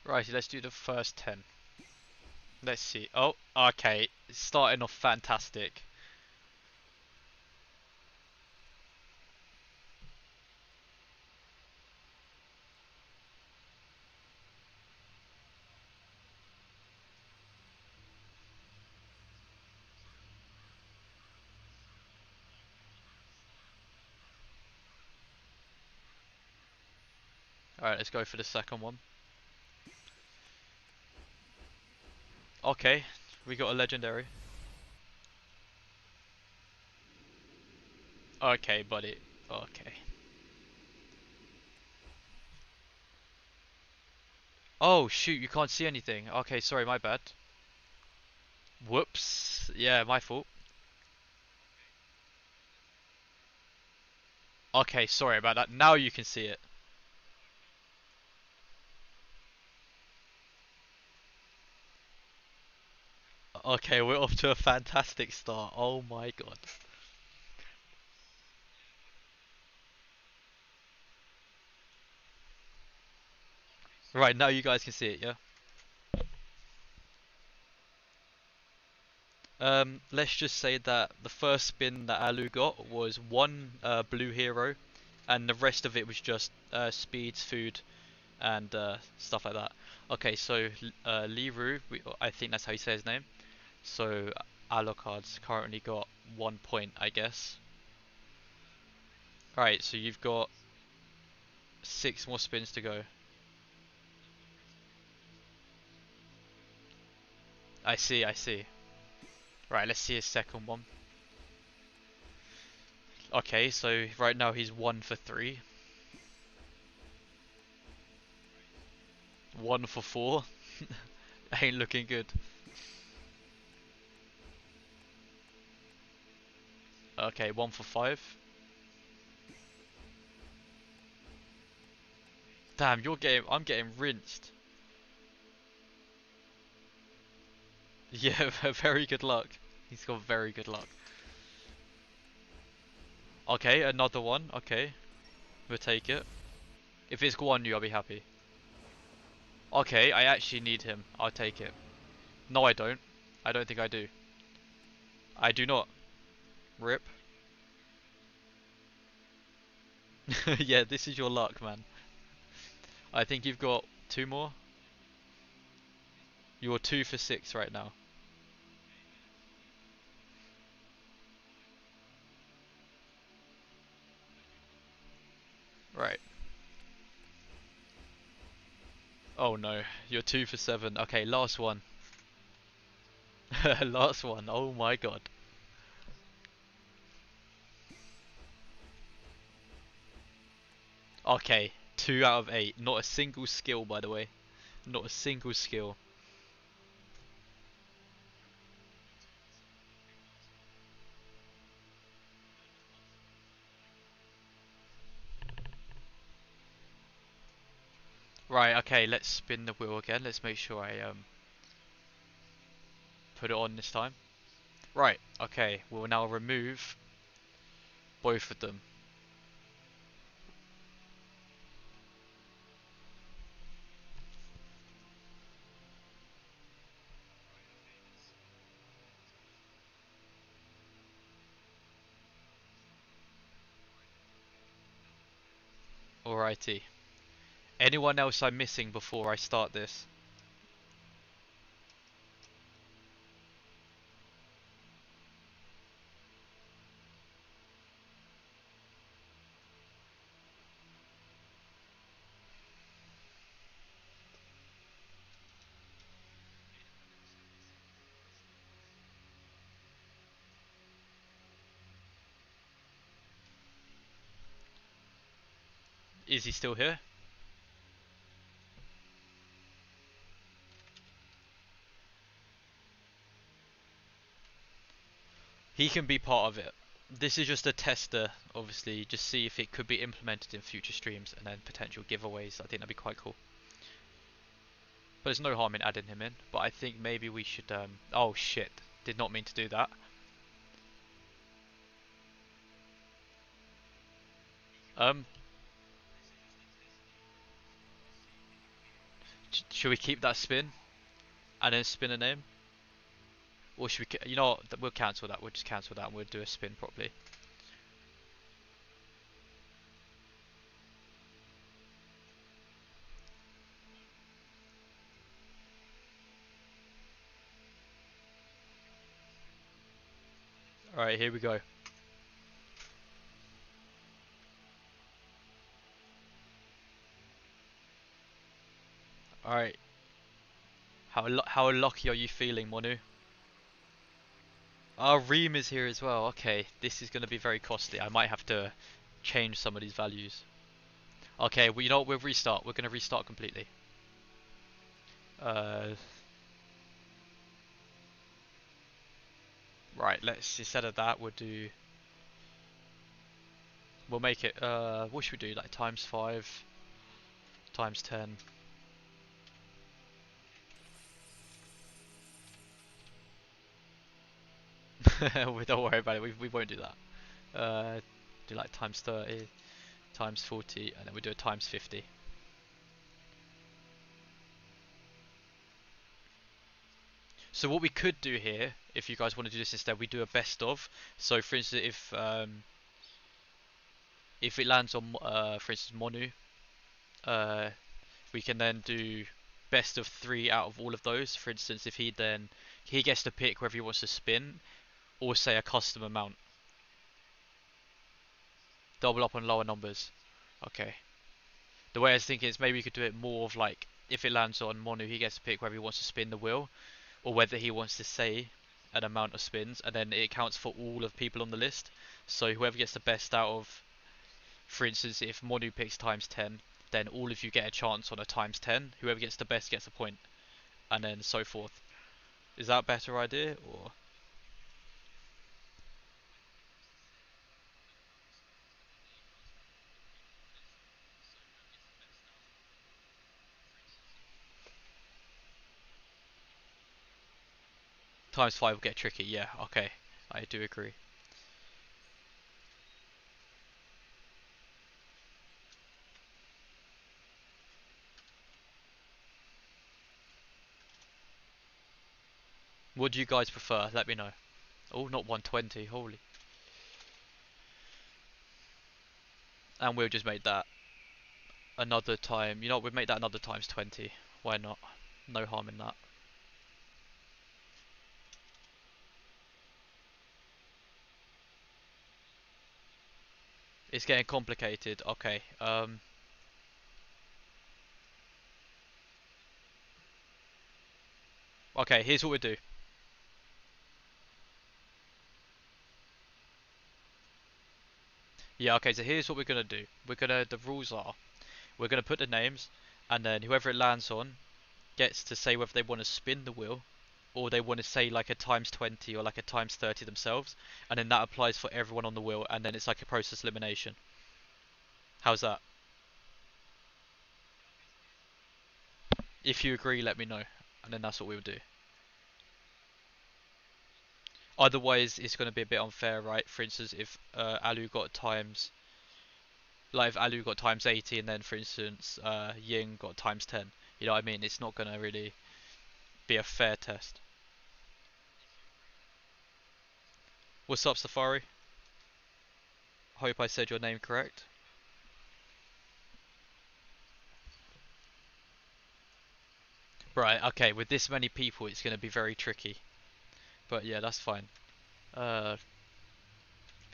Right, let's do the first 10. Let's see. Oh, okay. Starting off fantastic. Alright, let's go for the second one. Okay, we got a legendary. Okay, buddy. Okay. Oh, shoot, you can't see anything. Okay, sorry, my bad. Whoops. Yeah, my fault. Okay, sorry about that. Now you can see it. Okay, we're off to a fantastic start. Oh my god. Right, now you guys can see it, yeah? Let's just say that the first spin that Alu got was one blue hero, and the rest of it was just speeds, food, and stuff like that. Okay, so Liru, I think that's how you say his name. So Alucard's currently got 1 point, I guess. Alright, so you've got 6 more spins to go. I see. Right, let's see his second one. Okay, so right now he's 1 for 3. 1 for 4. Ain't looking good. Okay, 1 for 5. Damn, I'm getting rinsed. Yeah, very good luck. He's got very good luck. Okay, another one. Okay, we'll take it. If it's Guan Yu, I'll be happy. Okay, I actually need him. I'll take it. No, I don't. I don't think I do. I do not. Rip. Yeah, this is your luck, man. I think you've got 2 more. You're 2 for 6 right now. Right. Oh no, you're 2 for 7. Okay, last one. Last one. Oh my god. Okay, 2 out of 8. Not a single skill, by the way. Not a single skill. Right, okay, let's spin the wheel again. Let's make sure I put it on this time. Right, okay, we'll now remove both of them. Alrighty. Anyone else I'm missing before I start this? Is he still here? He can be part of it. This is just a tester, obviously, just see if it could be implemented in future streams and then potential giveaways. I think that'd be quite cool. But there's no harm in adding him in. But I think maybe we should. Oh shit! Did not mean to do that. Um, should we keep that spin and then spin a name, or should we? You know what? We'll cancel that. We'll just cancel that and we'll do a spin properly. All right, here we go. All right. How lucky are you feeling, Monu? Oh, Reem is here as well. Okay, this is going to be very costly. I might have to change some of these values. Okay, well, you know what? We'll restart. We're going to restart completely. Uh, right. Let's instead of that, we'll do. We'll make it. What should we do? Like times 5, times 10. We don't worry about it. We won't do that. Do like times 30, times 40, and then we do a times 50. So what we could do here, if you guys want to do this instead, we do a best of. So for instance, if it lands on, for instance, Monu, uh, we can then do best of 3 out of all of those. For instance, if he gets to pick whether he wants to spin or say a custom amount. Double up on lower numbers. Okay. The way I was thinking is maybe we could do it more of like if it lands on Monu, he gets to pick whether he wants to spin the wheel or whether he wants to say an amount of spins, and then it counts for all of people on the list. So whoever gets the best out of, for instance, if Monu picks times 10, then all of you get a chance on a times 10. Whoever gets the best gets a point, and then so forth. Is that a better idea, or times 5 will get tricky? Yeah, okay, I do agree. What do you guys prefer? Let me know. Oh, not 120, holy. And we'll just make that another time. You know, we'll make that another times 20. Why not? No harm in that. It's getting complicated. Okay. Okay. Here's what we do. Yeah. Okay. So here's what we're gonna do. The rules are we're gonna put the names, and then whoever it lands on gets to say whether they want to spin the wheel, or they want to say like a times 20 or like a times 30 themselves, and then that applies for everyone on the wheel, and then it's like a process elimination. How's that? If you agree, let me know, and then that's what we'll do. Otherwise, it's going to be a bit unfair, right? For instance, if Alu got times, like if Alu got times 80, and then for instance, Ying got times 10. You know what I mean? It's not going to really be a fair test. What's up, Safari? Hope I said your name correct. Right, okay, with this many people, it's going to be very tricky. But yeah, that's fine. Uh,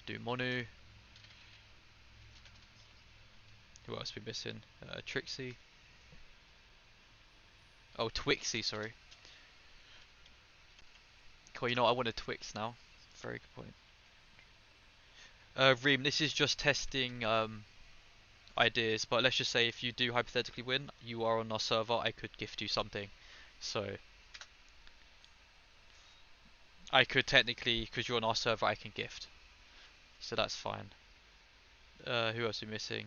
do Monu. Who else we missing? Trixie. Oh, Twixie, sorry. Cool, you know what? I want a Twix now. Very good point. Reem, this is just testing ideas, but let's just say if you do hypothetically win, you are on our server, I could gift you something. So I could technically, because you're on our server, I can gift. So that's fine. Who else are we missing?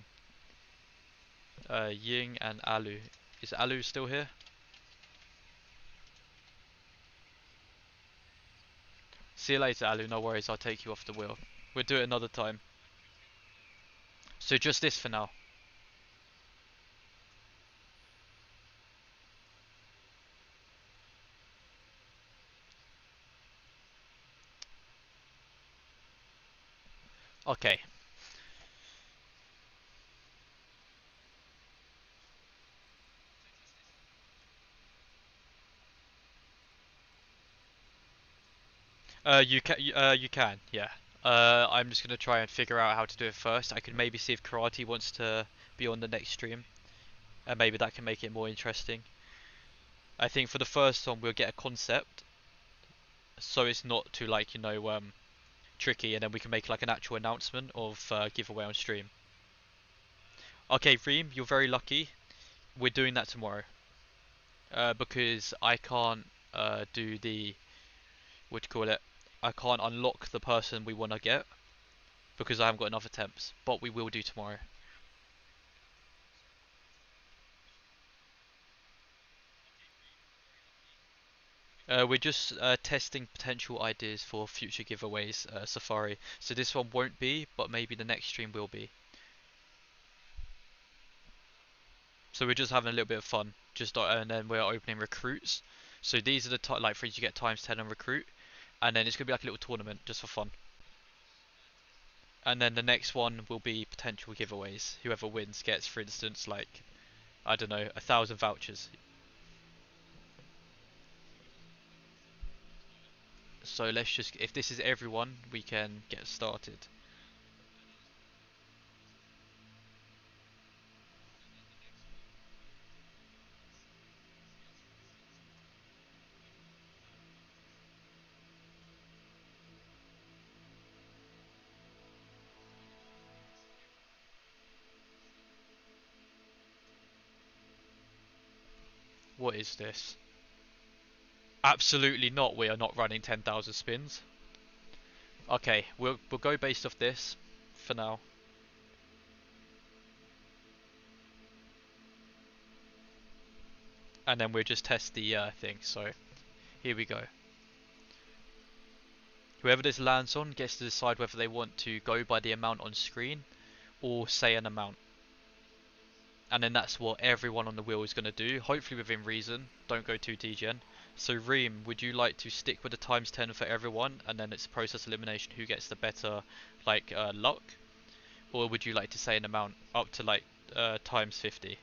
Ying and Alu. Is Alu still here? See you later, Alu. No worries, I'll take you off the wheel. We'll do it another time. So just this for now. Okay. you can, yeah. I'm just gonna try and figure out how to do it first. I could maybe see if Karate wants to be on the next stream, and maybe that can make it more interesting. I think for the first one we'll get a concept, so it's not too like tricky, and then we can make like an actual announcement of giveaway on stream. Okay, Reem, you're very lucky. We're doing that tomorrow. Because I can't do the what do you call it? I can't unlock the person we want to get because I haven't got enough attempts. But we will do tomorrow. We're just testing potential ideas for future giveaways, Safari. So this one won't be, but maybe the next stream will be. So we're just having a little bit of fun. And then we're opening recruits. So these are the like for each you get times 10 on recruit, and then it's gonna be like a little tournament just for fun. And then the next one will be potential giveaways. Whoever wins gets, for instance, like I don't know, 1,000 vouchers. So let's just, if this is everyone, we can get started. What is this? Absolutely not. We are not running 10,000 spins. Okay, we'll go based off this for now. And then we'll just test the thing. So here we go. Whoever this lands on gets to decide whether they want to go by the amount on screen or say an amount. And then that's what everyone on the wheel is going to do, hopefully within reason. Don't go too degen. So Reem, would you like to stick with the times 10 for everyone, and then it's process elimination who gets the better luck? Or would you like to say an amount up to times 50?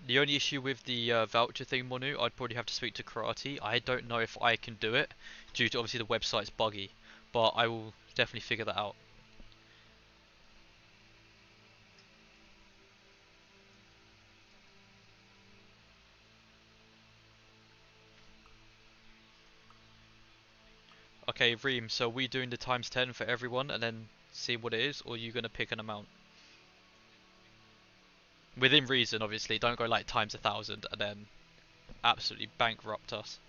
The only issue with the voucher thing, Monu, I'd probably have to speak to Karate. I don't know if I can do it, due to obviously the website's buggy, but I will definitely figure that out. Okay, Reem, so are we doing the times 10 for everyone and then see what it is, or are you going to pick an amount? Within reason, obviously, don't go like times 1,000 and then absolutely bankrupt us.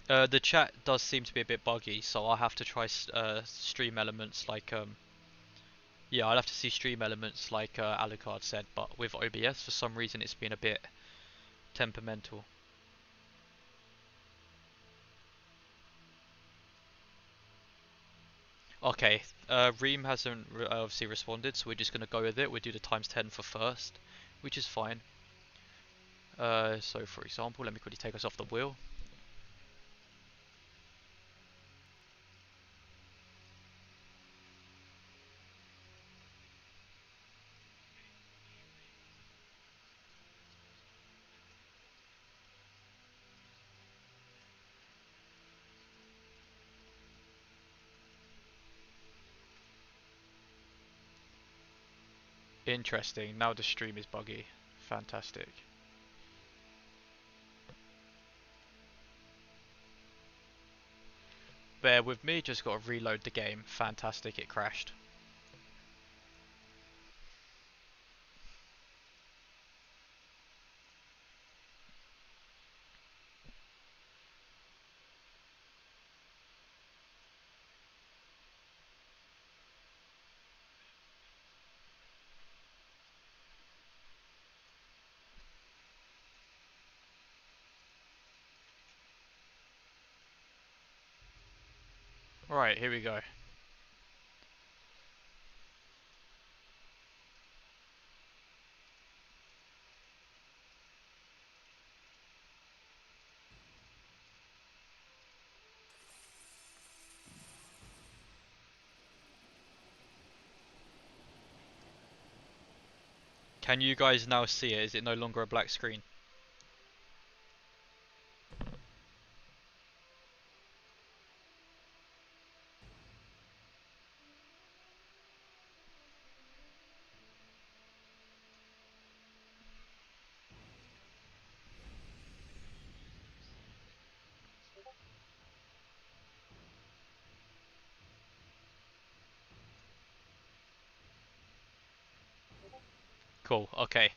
The chat does seem to be a bit buggy, so I'll have to try stream elements yeah, I'll have to see stream elements like Alucard said, but with OBS for some reason it's been a bit temperamental. Okay, Reem hasn't obviously responded, so we're just gonna go with it. We'll do the times 10 for first, which is fine. So for example, let me quickly take us off the wheel. Interesting. Now the stream is buggy. Fantastic. Bear with me, just got to reload the game. Fantastic, it crashed. Right, here we go. Can you guys now see it? Is it no longer a black screen? Cool, okay.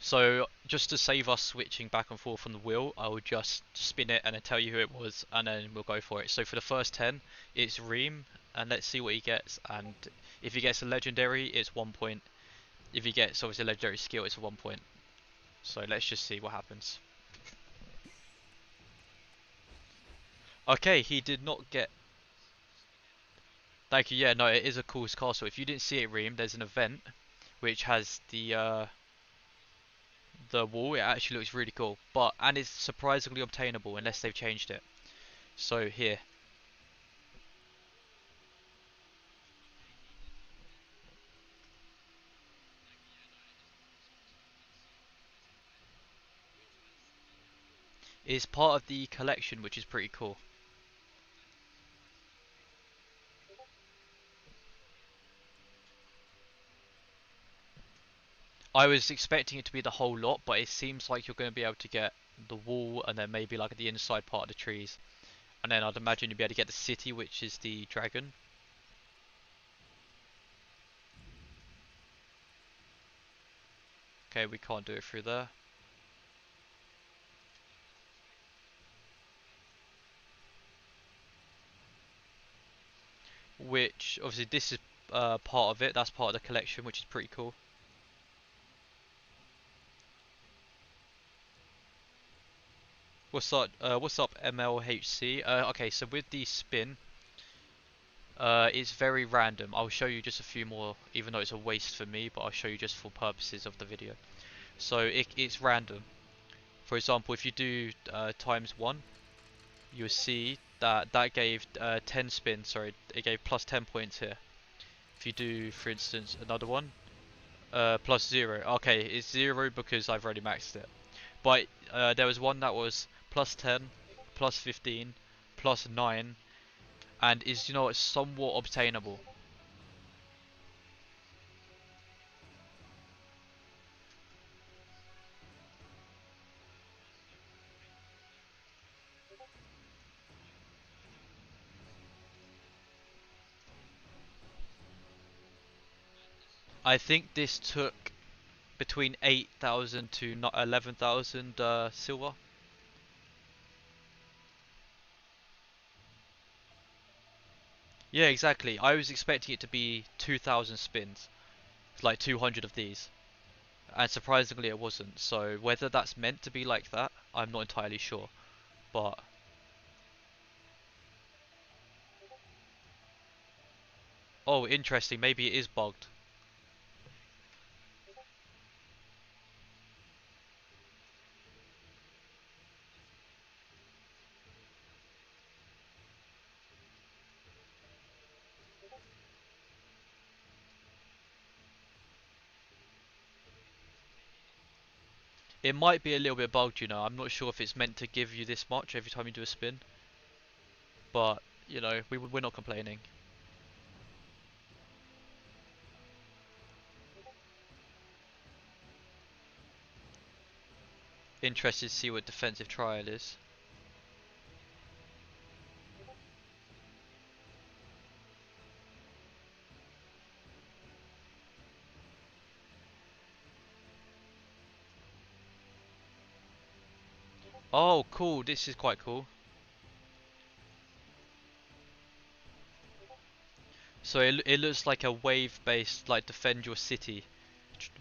So, just to save us switching back and forth on the wheel, I will just spin it and then tell you who it was, and then we'll go for it. So for the first 10, it's Reem, and let's see what he gets, and if he gets a legendary, it's 1 point. If he gets, obviously, a legendary skill, it's a 1 point. So let's just see what happens. Okay, he did not get... Thank you, yeah, no, it is a cool castle. If you didn't see it, Reem, there's an event which has the wall. It actually looks really cool, and it's surprisingly obtainable unless they've changed it. So here is part of the collection, which is pretty cool. I was expecting it to be the whole lot, but it seems like you're going to be able to get the wall and then maybe like the inside part of the trees. And then I'd imagine you'd be able to get the city, which is the dragon. Okay, we can't do it through there. Which, obviously, this is part of it. That's part of the collection, which is pretty cool. What's up, MLHC? Okay, so with the spin, it's very random. I'll show you just a few more, even though it's a waste for me, but I'll show you just for purposes of the video. So it's random. For example, if you do times 1, you'll see that that gave 10 spins, sorry, it gave plus 10 points here. If you do, for instance, another one, plus 0. Okay, it's 0 because I've already maxed it. But there was one that was plus 10, plus 15, plus 9, and is, you know, it's somewhat obtainable. I think this took between 8,000 to not 11,000 silver. Yeah, exactly. I was expecting it to be 2,000 spins, like 200 of these, and surprisingly it wasn't. So whether that's meant to be like that, I'm not entirely sure. But oh, interesting. Maybe it is bugged. It might be a little bit bugged, you know. I'm not sure if it's meant to give you this much every time you do a spin, but you know, we're not complaining. Interested to see what defensive trial is. Oh, cool. This is quite cool. So it looks like a wave-based like defend your city,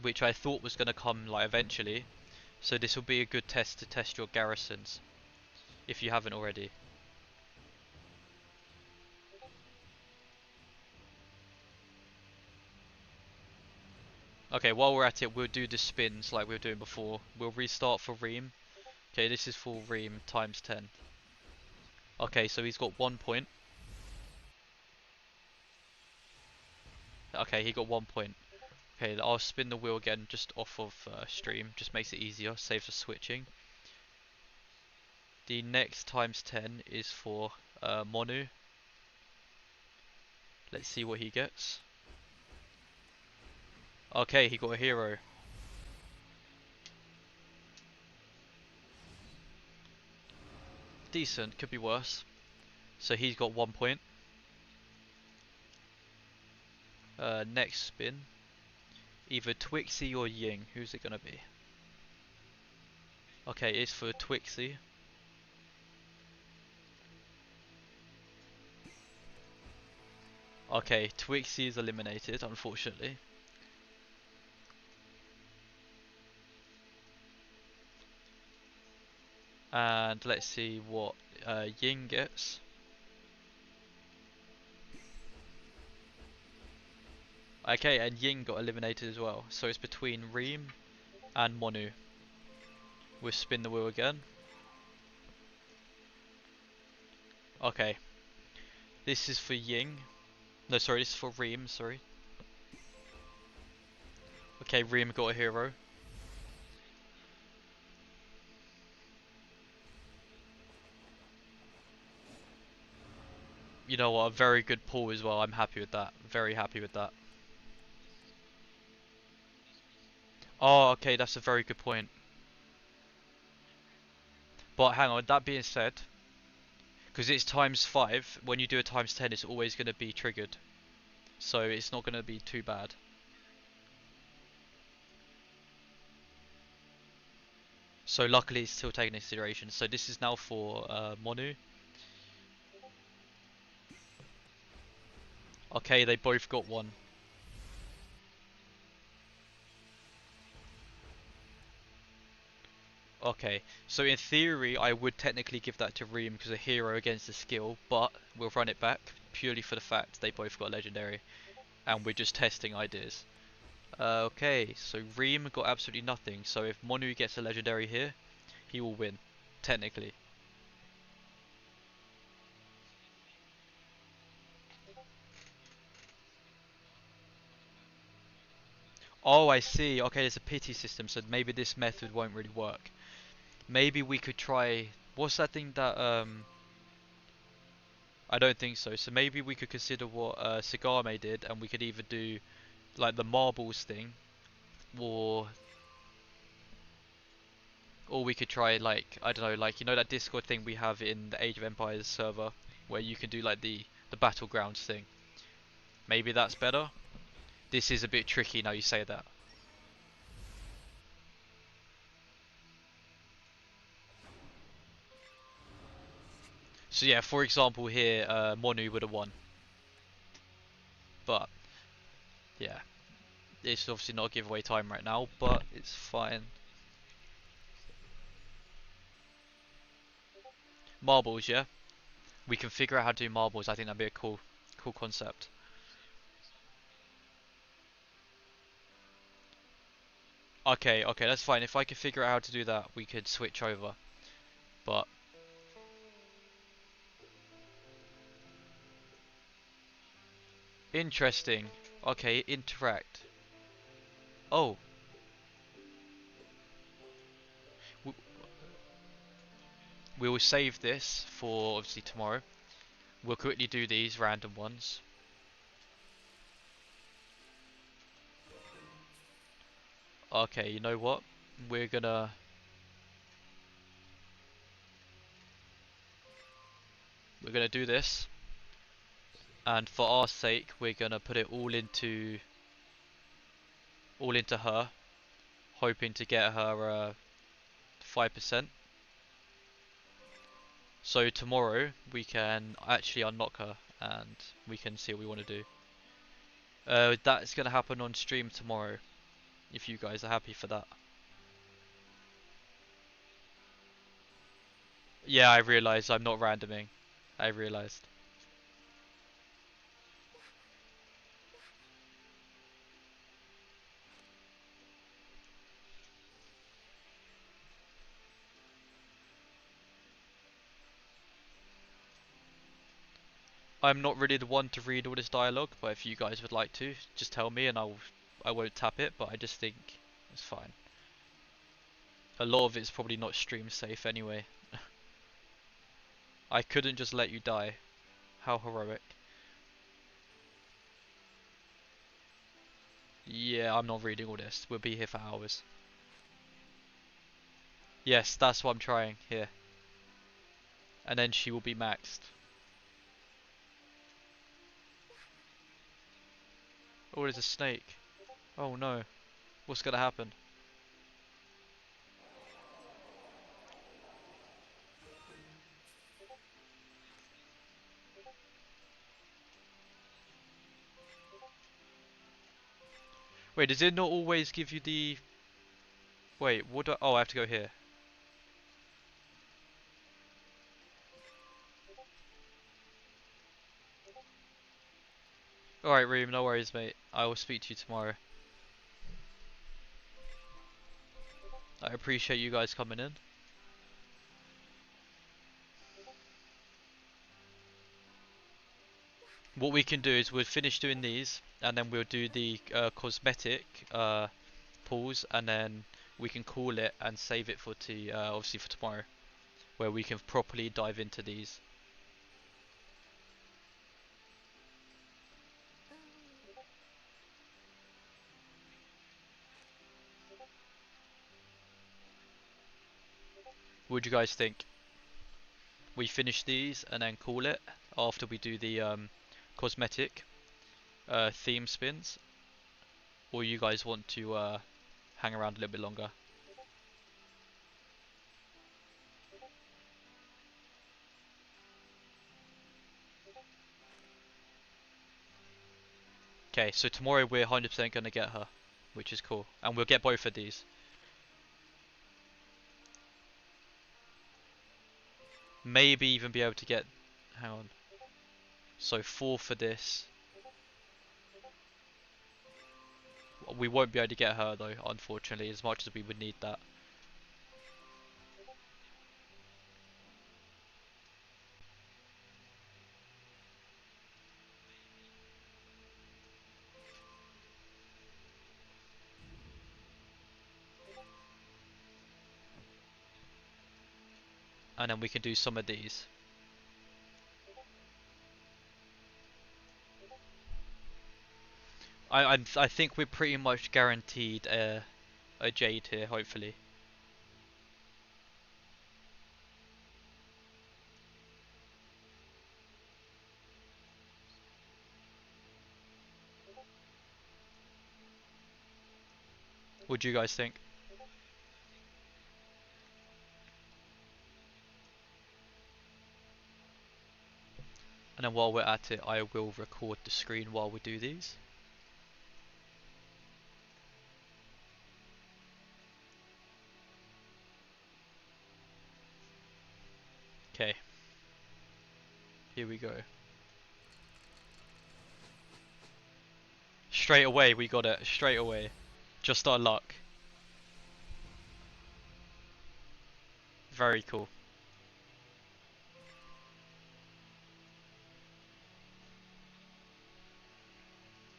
which I thought was gonna come like eventually. So this will be a good test to test your garrisons, if you haven't already. Okay, while we're at it, we'll do the spins like we were doing before. We'll restart for Reem. Okay, this is for Reem times 10. Okay, so he's got 1 point. Okay, he got 1 point. Okay, I'll spin the wheel again just off of stream. Just makes it easier, saves us switching. The next times 10 is for Monu. Let's see what he gets. Okay, he got a hero. Decent, could be worse. So he's got 1 point. Next spin. Either Twixie or Ying. Who's it gonna be? Okay, it's for Twixie. Okay, Twixie is eliminated, unfortunately. And let's see what Ying gets. Okay, and Ying got eliminated as well. So it's between Reem and Monu. We'll spin the wheel again. Okay. This is for Ying. No, sorry, this is for Reem, sorry. Okay, Reem got a hero. You know what, a very good pull as well. I'm happy with that. Very happy with that. Oh, okay, that's a very good point. But hang on, that being said, because it's times 5, when you do a times 10, it's always going to be triggered. So it's not going to be too bad. So luckily it's still taken into consideration. So this is now for Monu. Okay, they both got 1. Okay, so in theory I would technically give that to Reem because a hero against a skill, but we'll run it back purely for the fact they both got legendary, and we're just testing ideas. Okay, so Reem got absolutely nothing, so if Monu gets a legendary here, he will win, technically. Oh, I see. Okay, there's a pity system, so maybe this method won't really work. Maybe we could try... What's that thing that... I don't think so. So maybe we could consider what Sagame did, and we could either do like the marbles thing, or we could try like, I don't know, like, you know that Discord thing we have in the Age of Empires server, where you can do like the battlegrounds thing. Maybe that's better. This is a bit tricky now you say that. So yeah, for example here, Monu would have won, but yeah, it's obviously not a giveaway time right now, but it's fine. Marbles, yeah, we can figure out how to do marbles. I think that'd be a cool concept. Okay, okay, that's fine. If I could figure out how to do that, we could switch over. But interesting. Okay, interact. Oh, We will save this for obviously tomorrow. We'll quickly do these random ones. Okay, you know what? We're gonna do this, and for our sake, we're gonna put it all into her, hoping to get her 5%. So tomorrow we can actually unlock her, and we can see what we want to do. That's gonna happen on stream tomorrow, if you guys are happy for that. Yeah, I realised I'm not randoming. I realised. I'm not really the one to read all this dialogue, but if you guys would like to, just tell me and I won't tap it, but I just think it's fine. A lot of it's probably not stream safe anyway. I couldn't just let you die. How heroic. Yeah, I'm not reading all this. We'll be here for hours. Yes, that's what I'm trying here. And then she will be maxed. Oh, there's a snake. Oh no. What's gonna happen? Wait, does it not always give you the... Wait, what do I... Oh, I have to go here. Alright, Reem, no worries, mate. I will speak to you tomorrow. I appreciate you guys coming in. What we can do is we'll finish doing these, and then we'll do the cosmetic pulls, and then we can call it and save it for obviously for tomorrow, where we can properly dive into these. What do you guys think? We finish these and then call it after we do the cosmetic theme spins, or you guys want to hang around a little bit longer? Okay, so tomorrow we're 100% gonna get her, which is cool, and we'll get both of these. Maybe even be able to get... Hang on. So 4 for this. We won't be able to get her though, unfortunately, as much as we would need that. And then we can do some of these. I think we're pretty much guaranteed a Jade here, hopefully. What do you guys think? And then while we're at it, I will record the screen while we do these. Okay. Here we go. Straight away, we got it. Straight away. Just our luck. Very cool.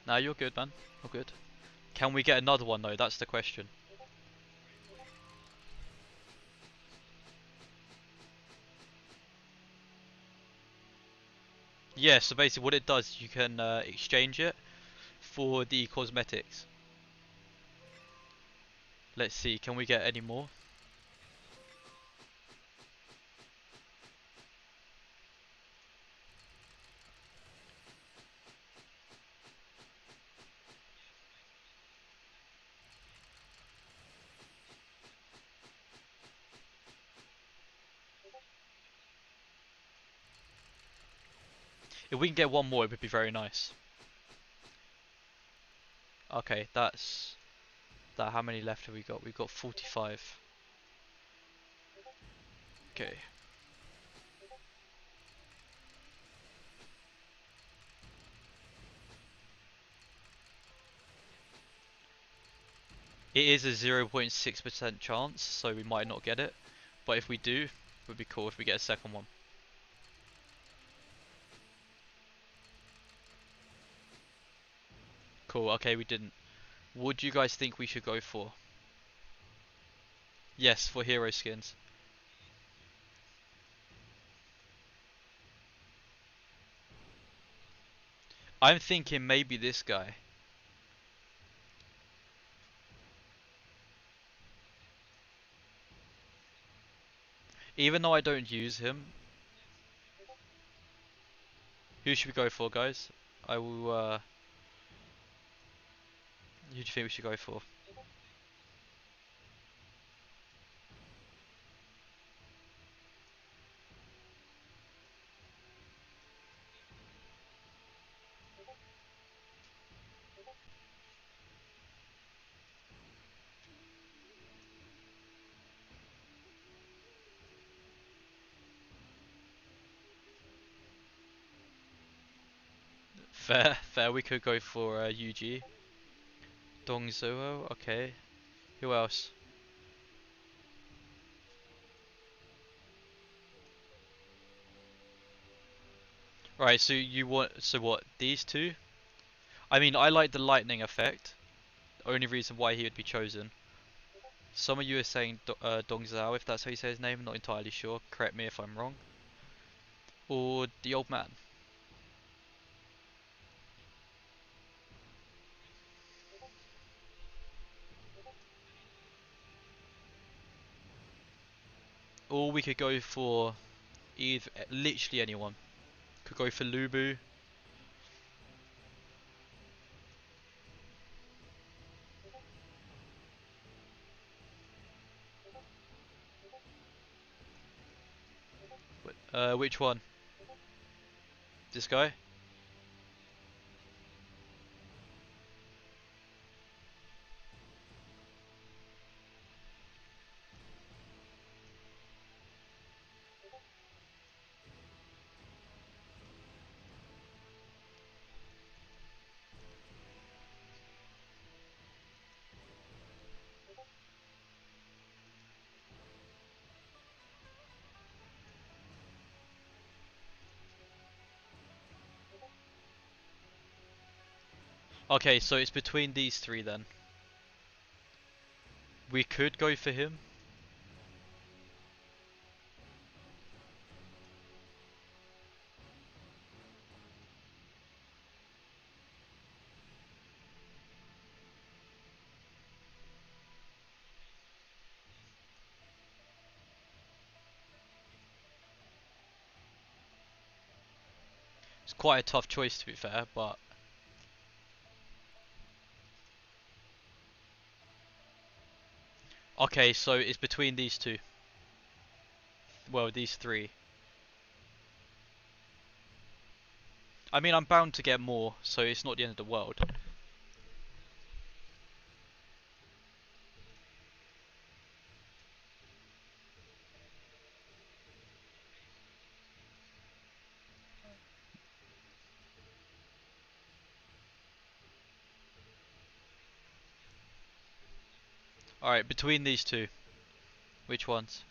Nah, you're good, man. You're good. Can we get another one though? That's the question. Yeah, so basically what it does, you can exchange it for the cosmetics. Let's see, can we get any more? If we can get one more, it would be very nice. Okay, that's that. How many left have we got? We've got 45. Okay. It is a 0.6% chance, so we might not get it. But if we do, it would be cool if we get a second one. Cool, okay, we didn't. What do you guys think we should go for? Yes, for hero skins. I'm thinking maybe this guy. Even though I don't use him, who should we go for, guys? I will, who do you think we should go for? Fair, fair, we could go for UG. Dongzuo, okay. Who else? Right, so you want, so what, these two? I mean, I like the lightning effect. Only reason why he would be chosen. Some of you are saying Dong Zhao, if that's how you say his name, not entirely sure. Correct me if I'm wrong. Or the old man. Or we could go for either, literally anyone. Could go for Lubu. Which one? This guy? Okay, so it's between these three then. We could go for him. It's quite a tough choice to be fair, but... Okay, so it's between these two. Well, these three. I mean, I'm bound to get more, so it's not the end of the world. Alright, between these two. Which ones?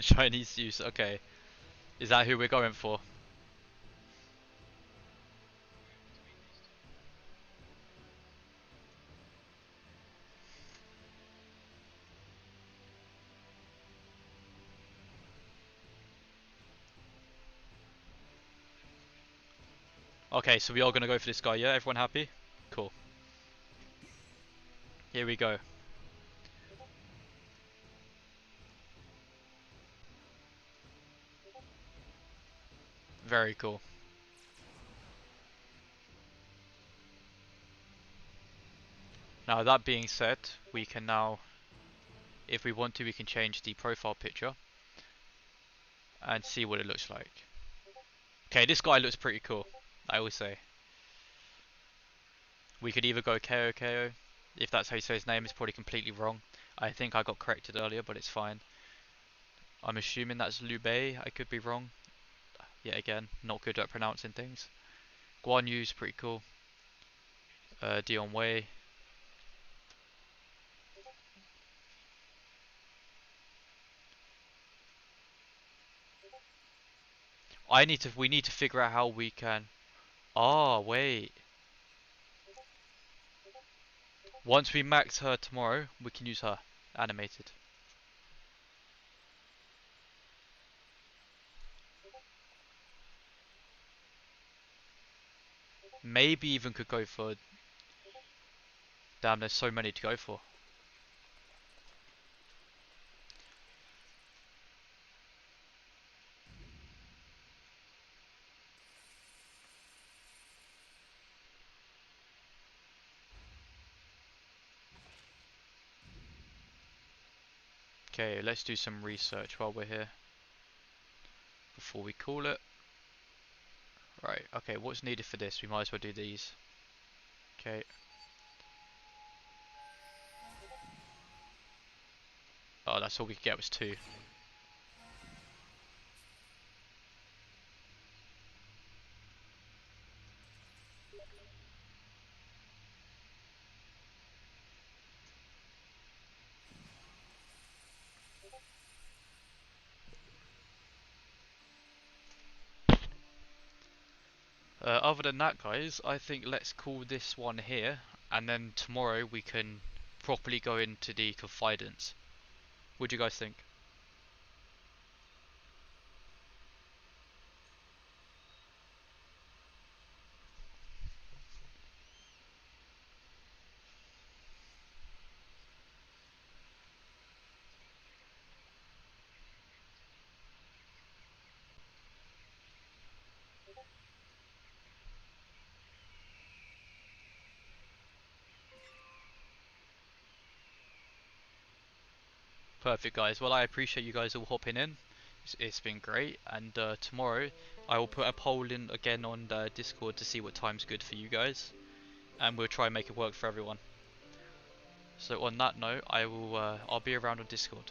Chinese use, okay. Is that who we're going for? Okay, so we are gonna go for this guy, yeah? Everyone happy? Cool. Here we go. Very cool. Now that being said, we can now, if we want to, we can change the profile picture and see what it looks like. Okay, this guy looks pretty cool, I will say. We could either go KO KO, if that's how you say his name, it's probably completely wrong. I think I got corrected earlier, but it's fine. I'm assuming that's Liu Bei, I could be wrong. Yet again, not good at pronouncing things. Guan Yu's pretty cool. Dion Wei. We need to figure out how we can. Ah, wait. Once we max her tomorrow, we can use her animated. Maybe even could go for. Damn, there's so many to go for. Okay, let's do some research while we're here before we call it. Right, okay, what's needed for this? We might as well do these. Okay. Oh, that's all we could get was 2. Other than that, guys, I think let's call this one here, and then tomorrow we can properly go into the confidence. What do you guys think? Perfect, guys. Well, I appreciate you guys all hopping in. It's been great, and tomorrow I will put a poll in again on Discord to see what time's good for you guys, and we'll try and make it work for everyone. So on that note, I'll be around on Discord.